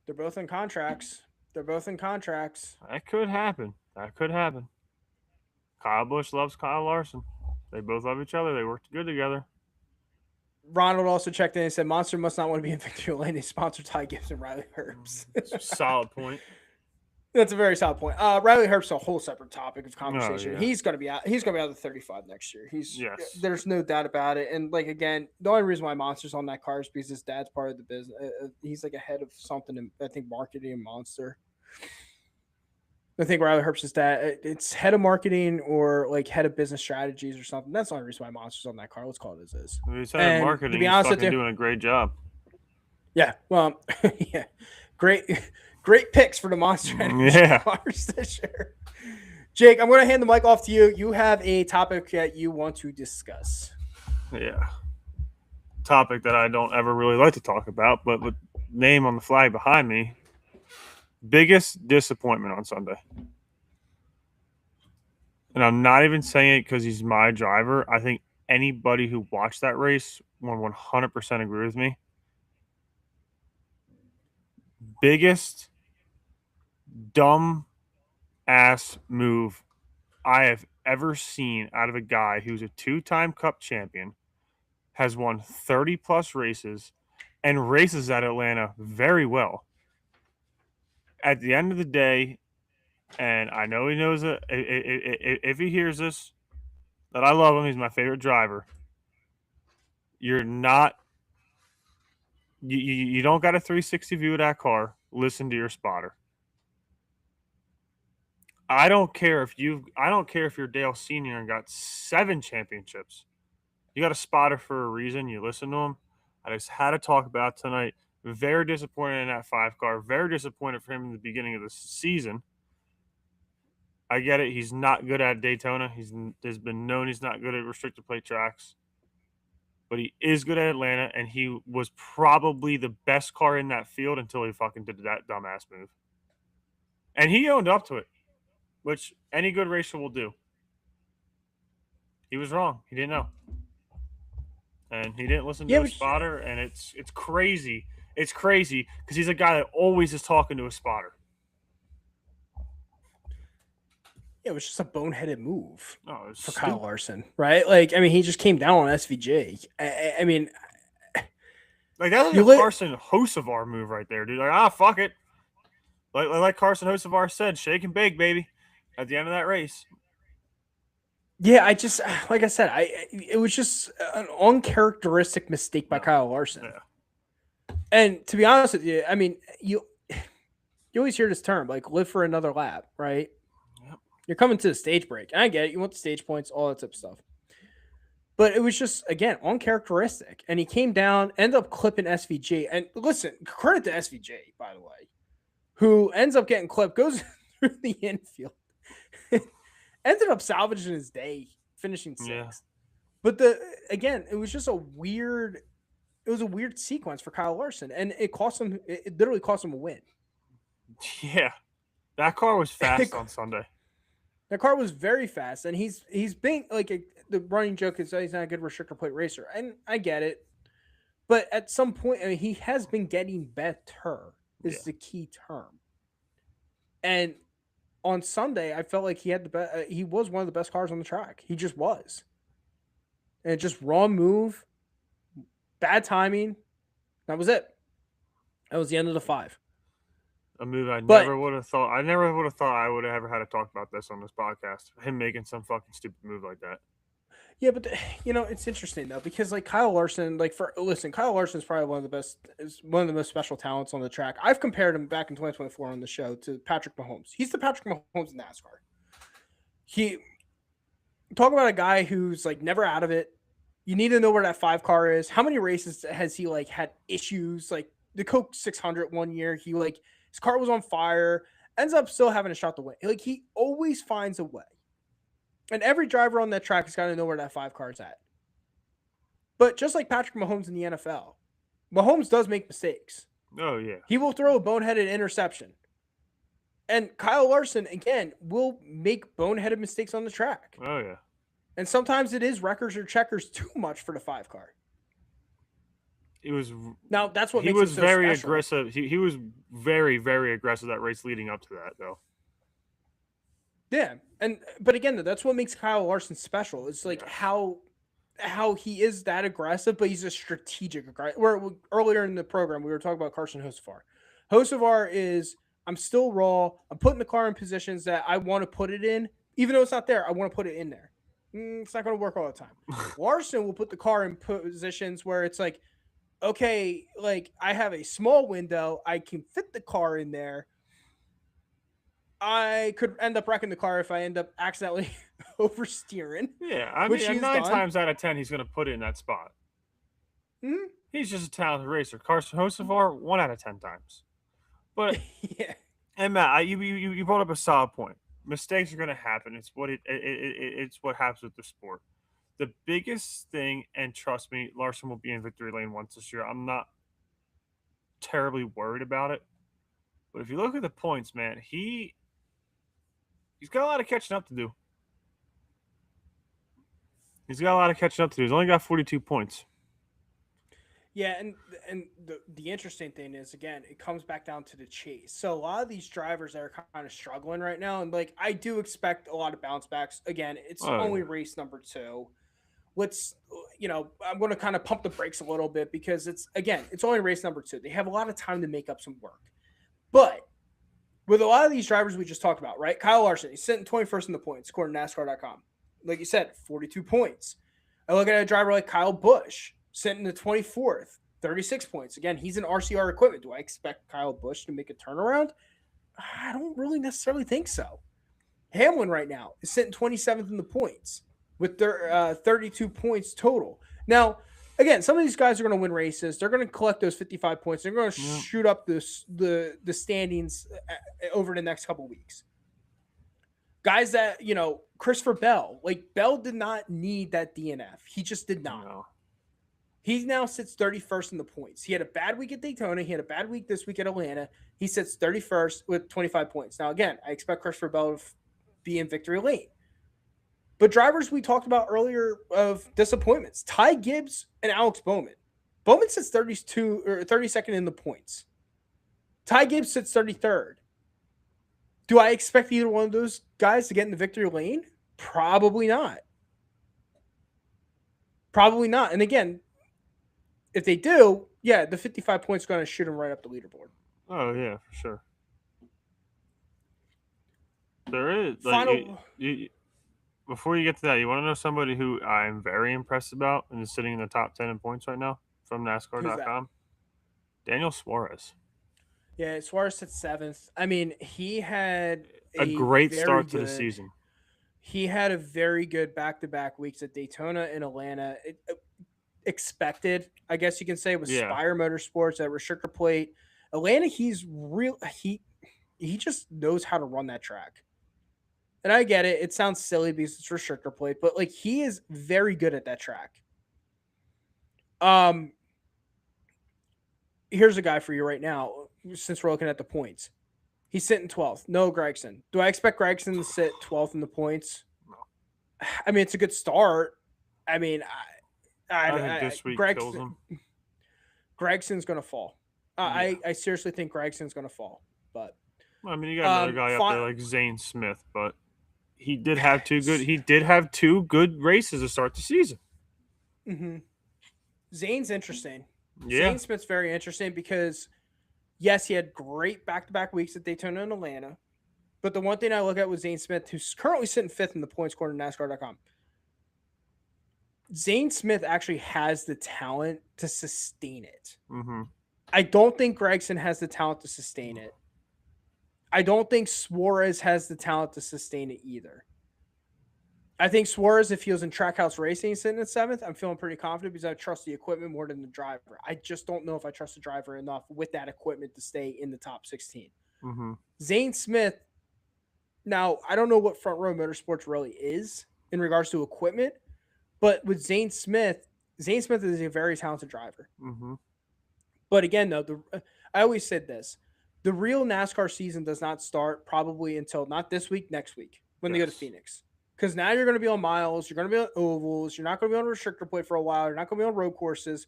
They're both in contracts. That could happen. Kyle Busch loves Kyle Larson. They both love each other. They worked good together. Ronald also checked in and said, Monster must not want to be in Victory Lane. They sponsor Ty Gibbs and Riley Herbst. Solid point. That's a very solid point. Riley Herbst's a whole separate topic of conversation. Yeah. He's gonna be out of the 35 next year. Yes. There's no doubt about it. And like again, the only reason why Monster's on that car is because his dad's part of the business. He's like a head of something in, I think, marketing and Monster. I think Riley Herbst's dad, it's head of marketing or like head of business strategies or something. That's the only reason why Monster's on that car. Let's call it as is. He's head of marketing. To be honest with you, doing a great job. Yeah. Well, yeah. Great picks for the Monster cars this year. Jake, I'm going to hand the mic off to you. You have a topic that you want to discuss. Yeah. Topic that I don't ever really like to talk about, but with name on the flag behind me, biggest disappointment on Sunday. And I'm not even saying it because he's my driver. I think anybody who watched that race will 100% agree with me. Biggest dumb ass move I have ever seen out of a guy who's a 2-time Cup champion, has won 30 plus races, and races at Atlanta very well. At the end of the day, and I know he knows it, if he hears this, that I love him, he's my favorite driver. You're not, you don't got a 360 view of that car. Listen to your spotter. I don't care if you're Dale Senior and got 7 championships. You got a spotter for a reason. You listen to him. I just had to talk about tonight. Very disappointed in that 5 car. Very disappointed for him in the beginning of the season. I get it. He's not good at Daytona. There's been known he's not good at restricted plate tracks. But he is good at Atlanta, and he was probably the best car in that field until he fucking did that dumbass move. And he owned up to it, which any good racer will do. He was wrong. He didn't know. And he didn't listen to his spotter, and it's crazy. It's crazy because he's a guy that always is talking to a spotter. Yeah, it was just a boneheaded move for Kyle Larson, right? Like, I mean, he just came down on SVJ. I mean, like that was a Carson Hocevar move right there, dude. Like, fuck it. Like Carson Hocevar said, shake and bake, baby, at the end of that race. Yeah, I just, like I said, it was just an uncharacteristic mistake by Kyle Larson. Yeah. And to be honest with you, I mean, you always hear this term, like live for another lap, right? Yep. You're coming to the stage break. And I get it. You want the stage points, all that type of stuff. But it was just, again, uncharacteristic. And he came down, ended up clipping SVJ. And listen, credit to SVJ, by the way, who ends up getting clipped, goes through the infield. Ended up salvaging his day, finishing 6th. Yeah. But it was just a weird sequence for Kyle Larson, and it literally cost him a win. Yeah. That car was fast on Sunday. That car was very fast, and he's being like the running joke is that he's not a good restrictor plate racer, and I get it. But at some point, I mean, he has been getting better. Is the key term. And on Sunday, I felt like he had he was one of the best cars on the track. He just was. And just wrong move, bad timing. That was it. That was the end of the 5. A move I never would have thought I would have ever had to talk about this on this podcast. Him making some fucking stupid move like that. Yeah, but it's interesting though, because like Kyle Larson, Kyle Larson is probably one of the most special talents on the track. I've compared him back in 2024 on the show to Patrick Mahomes. He's the Patrick Mahomes in NASCAR. Talk about a guy who's like never out of it. You need to know where that 5 car is. How many races has he like had issues? Like the Coke 600 one year, his car was on fire, ends up still having a shot to win. Like he always finds a way. And every driver on that track has got to know where that 5 car is at. But just like Patrick Mahomes in the NFL, Mahomes does make mistakes. Oh, yeah. He will throw a boneheaded interception. And Kyle Larson, again, will make boneheaded mistakes on the track. Oh, yeah. And sometimes it is wreckers or checkers too much for the 5 car. Now, that's what makes him so very special. Aggressive. He was very, very aggressive that race leading up to that, though. Yeah, but again, that's what makes Kyle Larson special. It's like how he is that aggressive, but he's a strategic aggressive. Earlier in the program, we were talking about Carson Hocevar. Hocevar is, I'm still raw. I'm putting the car in positions that I want to put it in. Even though it's not there, I want to put it in there. It's not going to work all the time. Larson will put the car in positions where it's like, okay, like I have a small window. I can fit the car in there. I could end up wrecking the car if I end up accidentally oversteering. Yeah, I mean, 9 times out of 10, he's going to put it in that spot. Mm-hmm. He's just a talented racer. Carson Hocevar, 1 out of 10 times. But yeah, and Matt, you brought up a solid point. Mistakes are going to happen. It's what happens with the sport. The biggest thing, and trust me, Larson will be in victory lane once this year. I'm not terribly worried about it. But if you look at the points, man, he's got a lot of catching up to do. He's only got 42 points. Yeah, and the interesting thing is, again, it comes back down to the chase. So a lot of these drivers that are kind of struggling right now, and like I do expect a lot of bounce backs. Again, it's only race number 2. I'm going to kind of pump the brakes a little bit because it's only race number 2. They have a lot of time to make up some work. But with a lot of these drivers we just talked about, right? Kyle Larson, he's sitting 21st in the points, according to NASCAR.com. Like you said, 42 points. I look at a driver like Kyle Busch, sitting in the 24th, 36 points. Again, he's an RCR equipment. Do I expect Kyle Busch to make a turnaround? I don't really necessarily think so. Hamlin right now is sitting 27th in the points with their 32 points total. Now, again, some of these guys are going to win races. They're going to collect those 55 points. They're going to Yeah. shoot up the standings over the next couple weeks. Guys that, Christopher Bell, like Bell did not need that DNF. He just did not. No. He now sits 31st in the points. He had a bad week at Daytona. He had a bad week this week at Atlanta. He sits 31st with 25 points. Now, again, I expect Christopher Bell to be in victory lane. But drivers we talked about earlier of disappointments, Ty Gibbs and Alex Bowman. Bowman sits 32 or 32nd in the points. Ty Gibbs sits 33rd. Do I expect either one of those guys to get in the victory lane? Probably not. Probably not. And again, if they do, yeah, the 55 points are going to shoot them right up the leaderboard. Oh yeah, for sure. There is Final. before you get to that, you want to know somebody who I'm very impressed about and is sitting in the top 10 in points right now from NASCAR.com? Daniel Suarez. Yeah, Suarez sits 7th. I mean, he had A great start to the season. He had a very good back-to-back weeks at Daytona and Atlanta. Expected, I guess you can say, with Spire Motorsports at restrictor plate. Atlanta, he's real. He just knows how to run that track. And I get it. It sounds silly because it's restrictor plate, but like he is very good at that track. Here's a guy for you right now, since we're looking at the points. He's sitting 12th. Noah Gragson. Do I expect Gragson to sit 12th in the points? I mean, it's a good start. I mean, I think this week kills him. Gragson's going to fall. Yeah. I seriously think Gragson's going to fall. But I mean, you got another guy up there like Zane Smith, but he did have two good races to start the season. Mm-hmm. Zane's interesting. Yeah. Zane Smith's very interesting because, yes, he had great back-to-back weeks at Daytona and Atlanta. But the one thing I look at with Zane Smith, who's currently sitting 5th in the points according to NASCAR.com, Zane Smith actually has the talent to sustain it. Mm-hmm. I don't think Gragson has the talent to sustain it. I don't think Suarez has the talent to sustain it either. I think Suarez, if he was in Trackhouse Racing sitting at 7th, I'm feeling pretty confident because I trust the equipment more than the driver. I just don't know if I trust the driver enough with that equipment to stay in the top 16. Mm-hmm. Zane Smith, now, I don't know what Front Row Motorsports really is in regards to equipment, but with Zane Smith is a very talented driver. Mm-hmm. But again, though, I always said this. The real NASCAR season does not start probably until not this week, next week, when they go to Phoenix. Because now you're going to be on miles, you're going to be on ovals, you're not going to be on restrictor plate for a while, you're not going to be on road courses,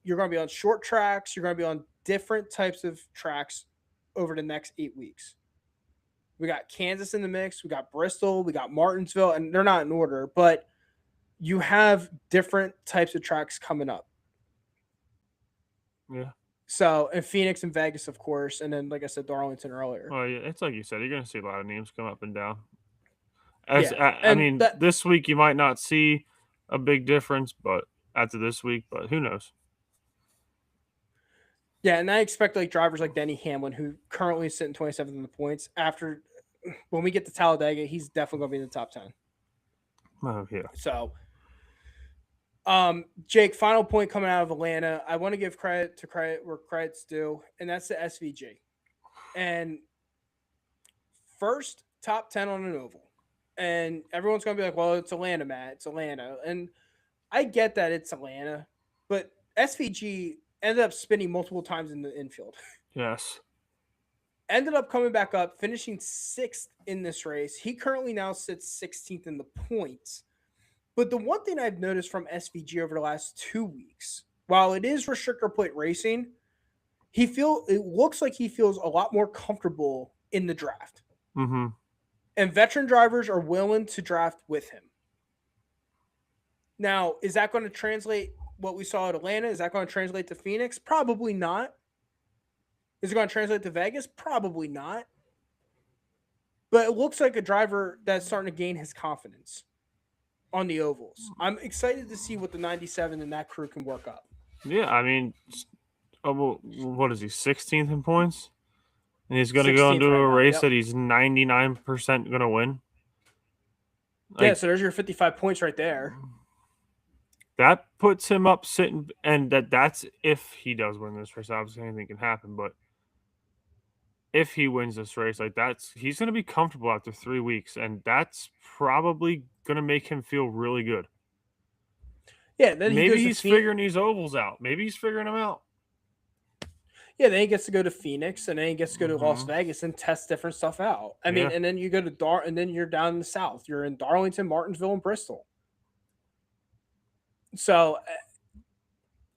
you're going to be on short tracks, you're going to be on different types of tracks over the next 8 weeks. We got Kansas in the mix, we got Bristol, we got Martinsville, and they're not in order, but you have different types of tracks coming up. Yeah. So, and Phoenix and Vegas, of course, and then, like I said, Darlington earlier. Well, yeah, it's like you said, you're going to see a lot of names come up and down. This week you might not see a big difference, but after this week, but who knows? Yeah, and I expect like drivers like Denny Hamlin, who currently is sitting 27th in the points. After when we get to Talladega, he's definitely going to be in the top 10. Oh yeah. So, Jake, final point coming out of Atlanta. I want to give credit where credit's due, and that's the SVG. And first top 10 on an oval. And everyone's going to be like, well, it's Atlanta, Matt. It's Atlanta. And I get that it's Atlanta, but SVG ended up spinning multiple times in the infield. Yes. Ended up coming back up, finishing 6th in this race. He currently now sits 16th in the points. But the one thing I've noticed from SVG over the last 2 weeks, while it is restrictor plate racing, it looks like he feels a lot more comfortable in the draft. Mm-hmm. And veteran drivers are willing to draft with him. Now, is that going to translate what we saw at Atlanta? Is that going to translate to Phoenix? Probably not. Is it going to translate to Vegas? Probably not. But it looks like a driver that's starting to gain his confidence on the ovals. I'm excited to see what the 97 and that crew can work up. Yeah, I mean, what is he, 16th in points? and he's going to go 16th into right a now, race yep. that he's 99% going to win. Yeah, so there's your 55 points right there. That puts him up sitting, and that's if he does win this race. Obviously, anything can happen, but if he wins this race, like he's going to be comfortable after 3 weeks, and that's probably going to make him feel really good. Yeah, then maybe he's figuring these ovals out. Maybe he's figuring them out. Yeah, then he gets to go to Phoenix, and then he gets to go to Las Vegas and test different stuff out. I mean, and then you go to and then you're down in the South. You're in Darlington, Martinsville, and Bristol. So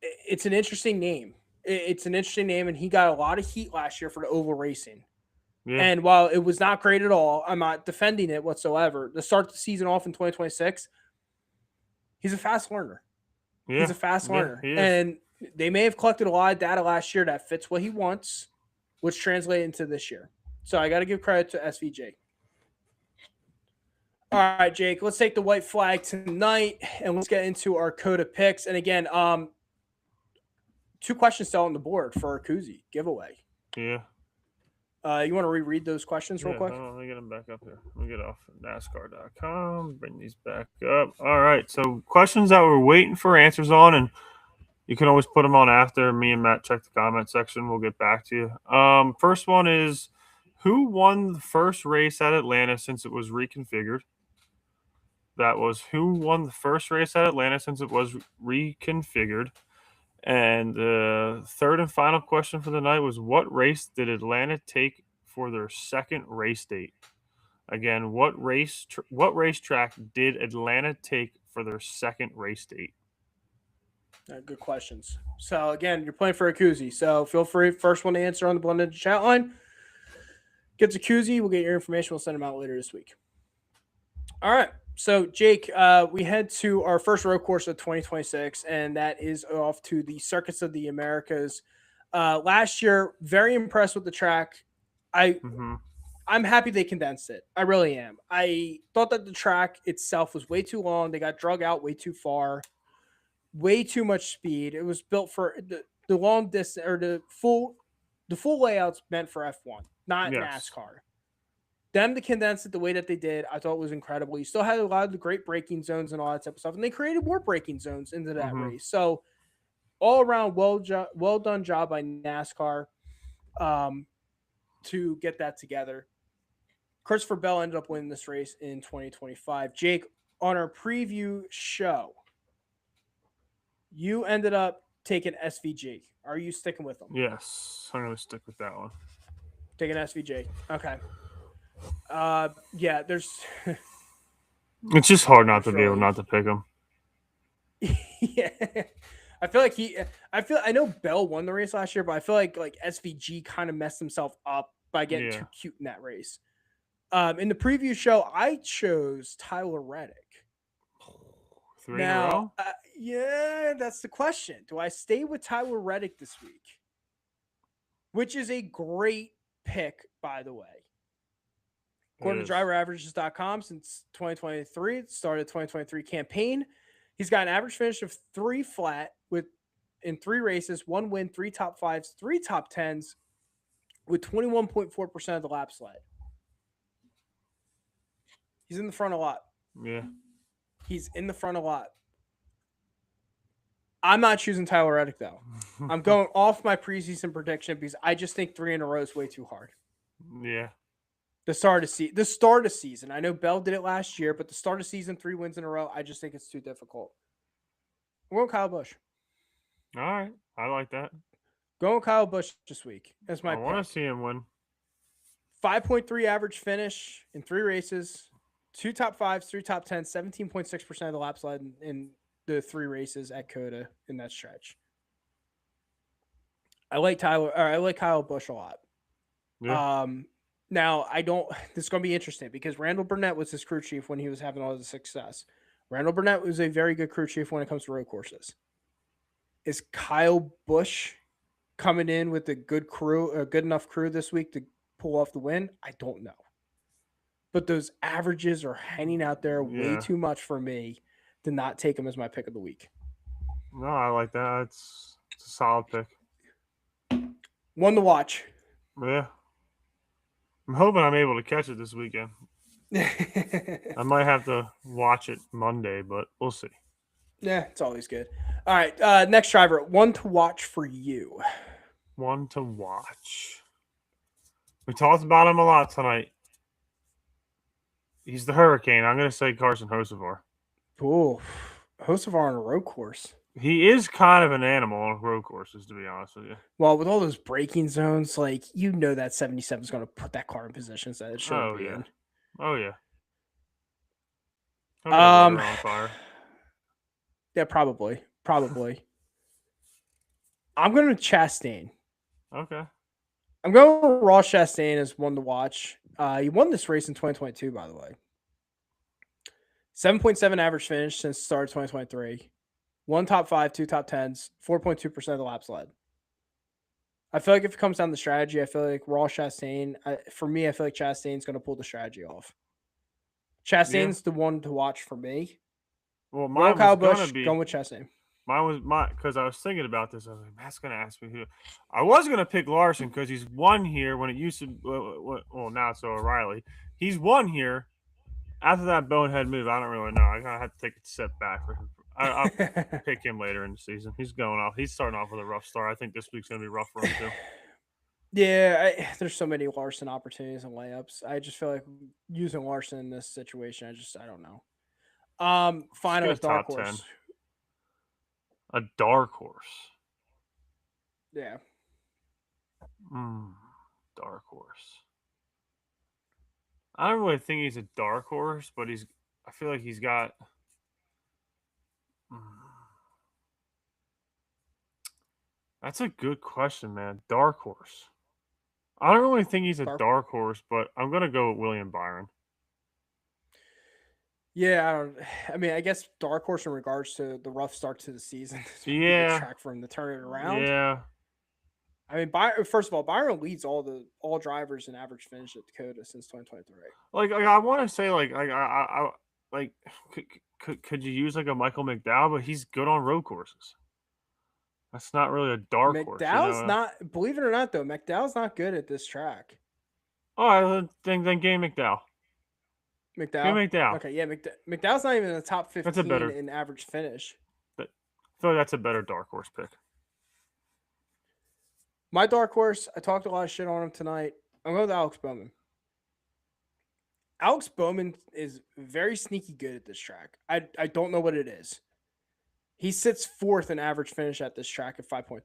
it's an interesting name. It's an interesting name, and he got a lot of heat last year for the oval racing. Yeah. And while it was not great at all, I'm not defending it whatsoever. To start the season off in 2026, he's a fast learner. Yeah. He's a fast learner. And they may have collected a lot of data last year that fits what he wants, which translated into this year. So I got to give credit to SVJ. All right, Jake, let's take the white flag tonight, and let's get into our COTA picks. And again, 2 questions still on the board for our Koozie giveaway. Yeah. You want to reread those questions real quick? Let me get them back up here. Let me get off NASCAR.com. Bring these back up. All right. So questions that we're waiting for answers on, and you can always put them on after me and Matt check the comment section. We'll get back to you. First one is, who won the first race at Atlanta since it was reconfigured? That was, who won the first race at Atlanta since it was reconfigured? And the third and final question for the night was, what race did Atlanta take for their second race date? Again, what racetrack did Atlanta take for their second race date? Good questions. So again, you're playing for a koozie. So feel free, first one to answer on the blended chat line gets a koozie. We'll get your information. We'll send them out later this week. All right. So, Jake, we head to our first road course of 2026, and that is off to the Circuits of the Americas. Last year, very impressed with the track. I'm happy they condensed it. I really am. I thought that the track itself was way too long. They got drug out way too far, way too much speed. It was built for the long distance, or the full layout's meant for F1, not NASCAR. Them to condense it the way that they did, I thought was incredible. You still had a lot of the great braking zones and all that type of stuff, and they created more braking zones into that race. So, all around, well done job by NASCAR to get that together. Christopher Bell ended up winning this race in 2025. Jake, on our preview show, you ended up taking SVG. Are you sticking with them? Yes, I'm going to stick with that one. Taking SVG. Okay. Yeah, there's. It's just hard not to be able not to pick him. Yeah, I feel like I know Bell won the race last year, but I feel like SVG kind of messed himself up by getting too cute in that race. In the preview show, I chose Tyler Reddick. 3 in a row? Yeah, that's the question. Do I stay with Tyler Reddick this week? Which is a great pick, by the way. According to driveraverages.com, since 2023, started 2023 campaign, he's got an average finish of 3 flat in 3 races, 1 win, 3 top 5s, 3 top 10s, with 21.4% of the laps led. He's in the front a lot. Yeah. He's in the front a lot. I'm not choosing Tyler Reddick, though. I'm going off my preseason prediction because I just think 3 in a row is way too hard. Yeah. The start of season. I know Bell did it last year, but the start of season, 3 wins in a row, I just think it's too difficult. We're going Kyle Busch. All right. I like that. Going Kyle Busch this week. That's my pick. I want to see him win. 5.3 average finish in 3 races, 2 top 5s, 3 top 10s, 17.6% of the laps led in the 3 races at COTA in that stretch. I like Kyle Busch a lot. Yeah. Now, this is going to be interesting because Randall Burnett was his crew chief when he was having all the success. Randall Burnett was a very good crew chief when it comes to road courses. Is Kyle Busch coming in with a good enough crew this week to pull off the win? I don't know. But those averages are hanging out there way too much for me to not take him as my pick of the week. No, I like that. It's a solid pick. One to watch. Yeah. I'm hoping I'm able to catch it this weekend. I might have to watch it Monday, but we'll see. Yeah, it's always good. All right, next driver, one to watch for you. One to watch. We talked about him a lot tonight. He's the Hurricane. I'm going to say Carson Hocevar. Ooh, Hocevar on a road course. He is kind of an animal on road courses, to be honest with you. Well, with all those braking zones, like that 77 is going to put that car in positions that it shouldn't be in. Oh yeah. On fire. Yeah, probably. I'm going to Chastain. Okay. I'm going with Ross Chastain as one to watch. He won this race in 2022, by the way. 7.7 average finish since the start of 2023. 1 top 5, 2 top 10s, 4.2% of the laps led. I feel like if it comes down to strategy, I feel like Ross Chastain, for me, I feel like Chastain's going to pull the strategy off. Chastain's the one to watch for me. Well, mine was going to be going with Chastain. Mine was because I was thinking about this. I was like, Matt's going to ask me who. I was going to pick Larson because he's won here when it used to. Well, now it's O'Reilly. He's won here after that bonehead move. I don't really know. I gotta have to take a step back for him. I'll pick him later in the season. He's going off. He's starting off with a rough start. I think this week's going to be rough for him too. Yeah, there's so many Larson opportunities and layups. I just feel like using Larson in this situation, I don't know. Final dark horse. 10. A dark horse. Yeah. Dark horse. I don't really think he's a dark horse, but I feel like he's got. That's a good question, man. Dark horse. I don't really think he's a dark horse, but I'm gonna go with William Byron. Yeah, I guess dark horse in regards to the rough start to the season. Yeah, track for him to turn it around. Yeah. I mean, first of all, Byron leads all drivers in average finish at Dakota since 2023. Like I want to say, could you use like a Michael McDowell? But he's good on road courses. That's not really a dark horse. McDowell's not. Believe it or not, though, McDowell's not good at this track. Oh, then game McDowell. McDowell. Okay, yeah, McDowell's not even in the top 15 in average finish. I feel like that's a better dark horse pick. My dark horse, I talked a lot of shit on him tonight. I'm going with Alex Bowman. Alex Bowman is very sneaky good at this track. I don't know what it is. He sits fourth in average finish at this track at 5.3.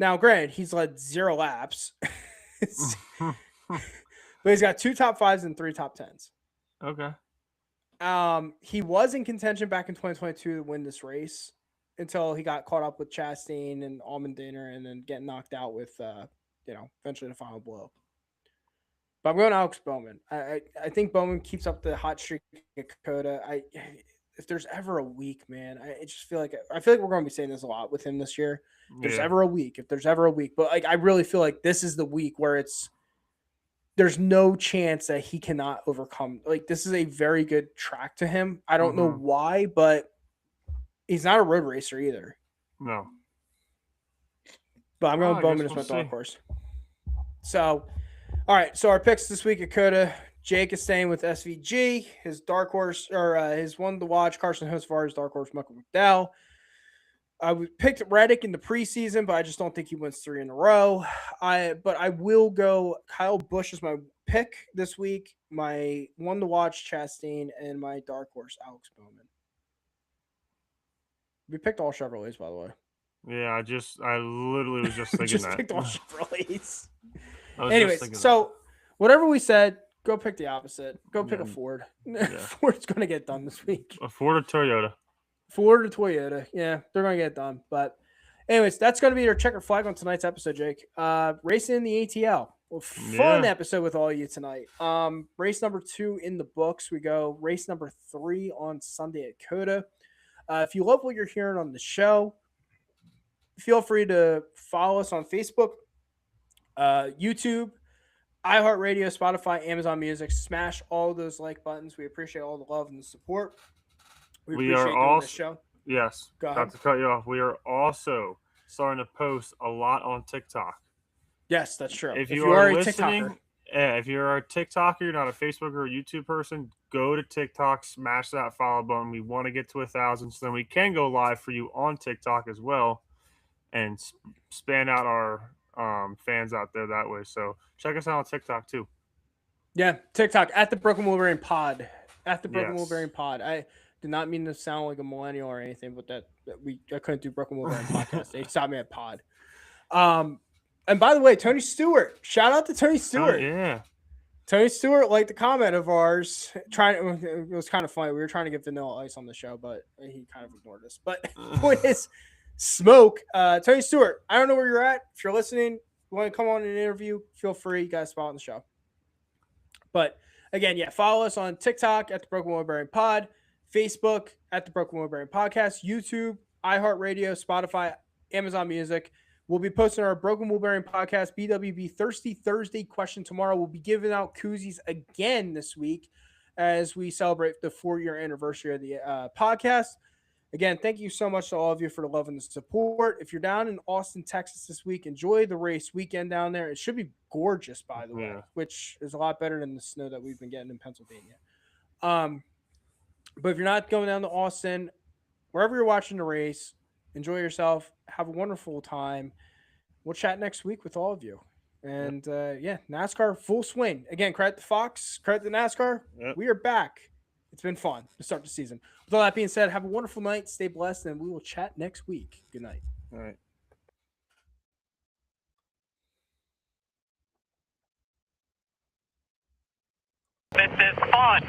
Now, granted, he's led 0 laps. But he's got 2 top 5s and 3 top 10s. Okay. He was in contention back in 2022 to win this race until he got caught up with Chastain and Allmendinger and then getting knocked out with, eventually the final blow. But I'm going Alex Bowman. I think Bowman keeps up the hot streak at Dakota. If there's ever a week, man, I just feel like we're going to be saying this a lot with him this year. If there's ever a week, but I really feel like this is the week where there's no chance that he cannot overcome. Like, this is a very good track to him. I don't know why, but he's not a road racer either. No. But I'm going Bowman as my dark horse. So, all right. So our picks this week at Coda. Jake is staying with SVG. His dark horse, or his one to watch, Carson Hocevar, his dark horse, Michael McDowell. We picked Reddick in the preseason, but I just don't think he wins 3 in a row. But I will go Kyle Busch as my pick this week. My one to watch, Chastain, and my dark horse, Alex Bowman. We picked all Chevrolets, by the way. Yeah, I literally was just thinking that. Picked all Chevrolets. Anyways, so whatever we said, go pick the opposite. Go pick a Ford. Yeah. Ford's going to get done this week. A Ford or Toyota? Ford or Toyota. Yeah, they're going to get it done. But anyways, that's going to be our checker flag on tonight's episode, Jake. Racing in the ATL. Well, fun episode with all of you tonight. Race number 2 in the books. We go race number 3 on Sunday at Coda. If you love what you're hearing on the show, feel free to follow us on Facebook, YouTube, iHeartRadio, Spotify, Amazon Music. Smash all those like buttons. We appreciate all the love and the support. We appreciate doing this show. Yes. Not to cut you off. We are also starting to post a lot on TikTok. Yes, that's true. If you are listening if you're a TikToker, you're not a Facebook or a YouTube person, go to TikTok, smash that follow button. We want to get to 1,000, so then we can go live for you on TikTok as well, and span out our fans out there that way. So check us out on TikTok too. Yeah, TikTok at the Brooklyn Wolverine Pod. At the Brooklyn Yes. Wolverine Pod. I did not mean to sound like a millennial or anything, but I couldn't do Brooklyn Wolverine podcast. They stopped me at Pod. And by the way, Tony Stewart. Shout out to Tony Stewart. Oh, yeah. Tony Stewart liked a comment of ours. It was kind of funny. We were trying to get Vanilla Ice on the show, but he kind of ignored us. But point is, smoke. Tony Stewart, I don't know where you're at. If you're listening, you want to come on an interview, feel free. You got a spot on the show. But again, yeah, follow us on TikTok at the Brooklyn Wolverine Pod, Facebook at the Brooklyn Wolverine Podcast, YouTube, iHeartRadio, Spotify, Amazon Music. We'll be posting our Broken Wolverine Podcast BWB Thirsty Thursday question tomorrow. We'll be giving out koozies again this week as we celebrate the 4-year anniversary of the podcast. Again, thank you so much to all of you for the love and the support. If you're down in Austin, Texas this week, enjoy the race weekend down there. It should be gorgeous, by the way, which is a lot better than the snow that we've been getting in Pennsylvania. But if you're not going down to Austin, wherever you're watching the race, enjoy yourself. Have a wonderful time. We'll chat next week with all of you. And NASCAR full swing. Again, credit to Fox, credit to NASCAR. Yep. We are back. It's been fun to start the season. With all that being said, have a wonderful night. Stay blessed, and we will chat next week. Good night. All right. This is fun.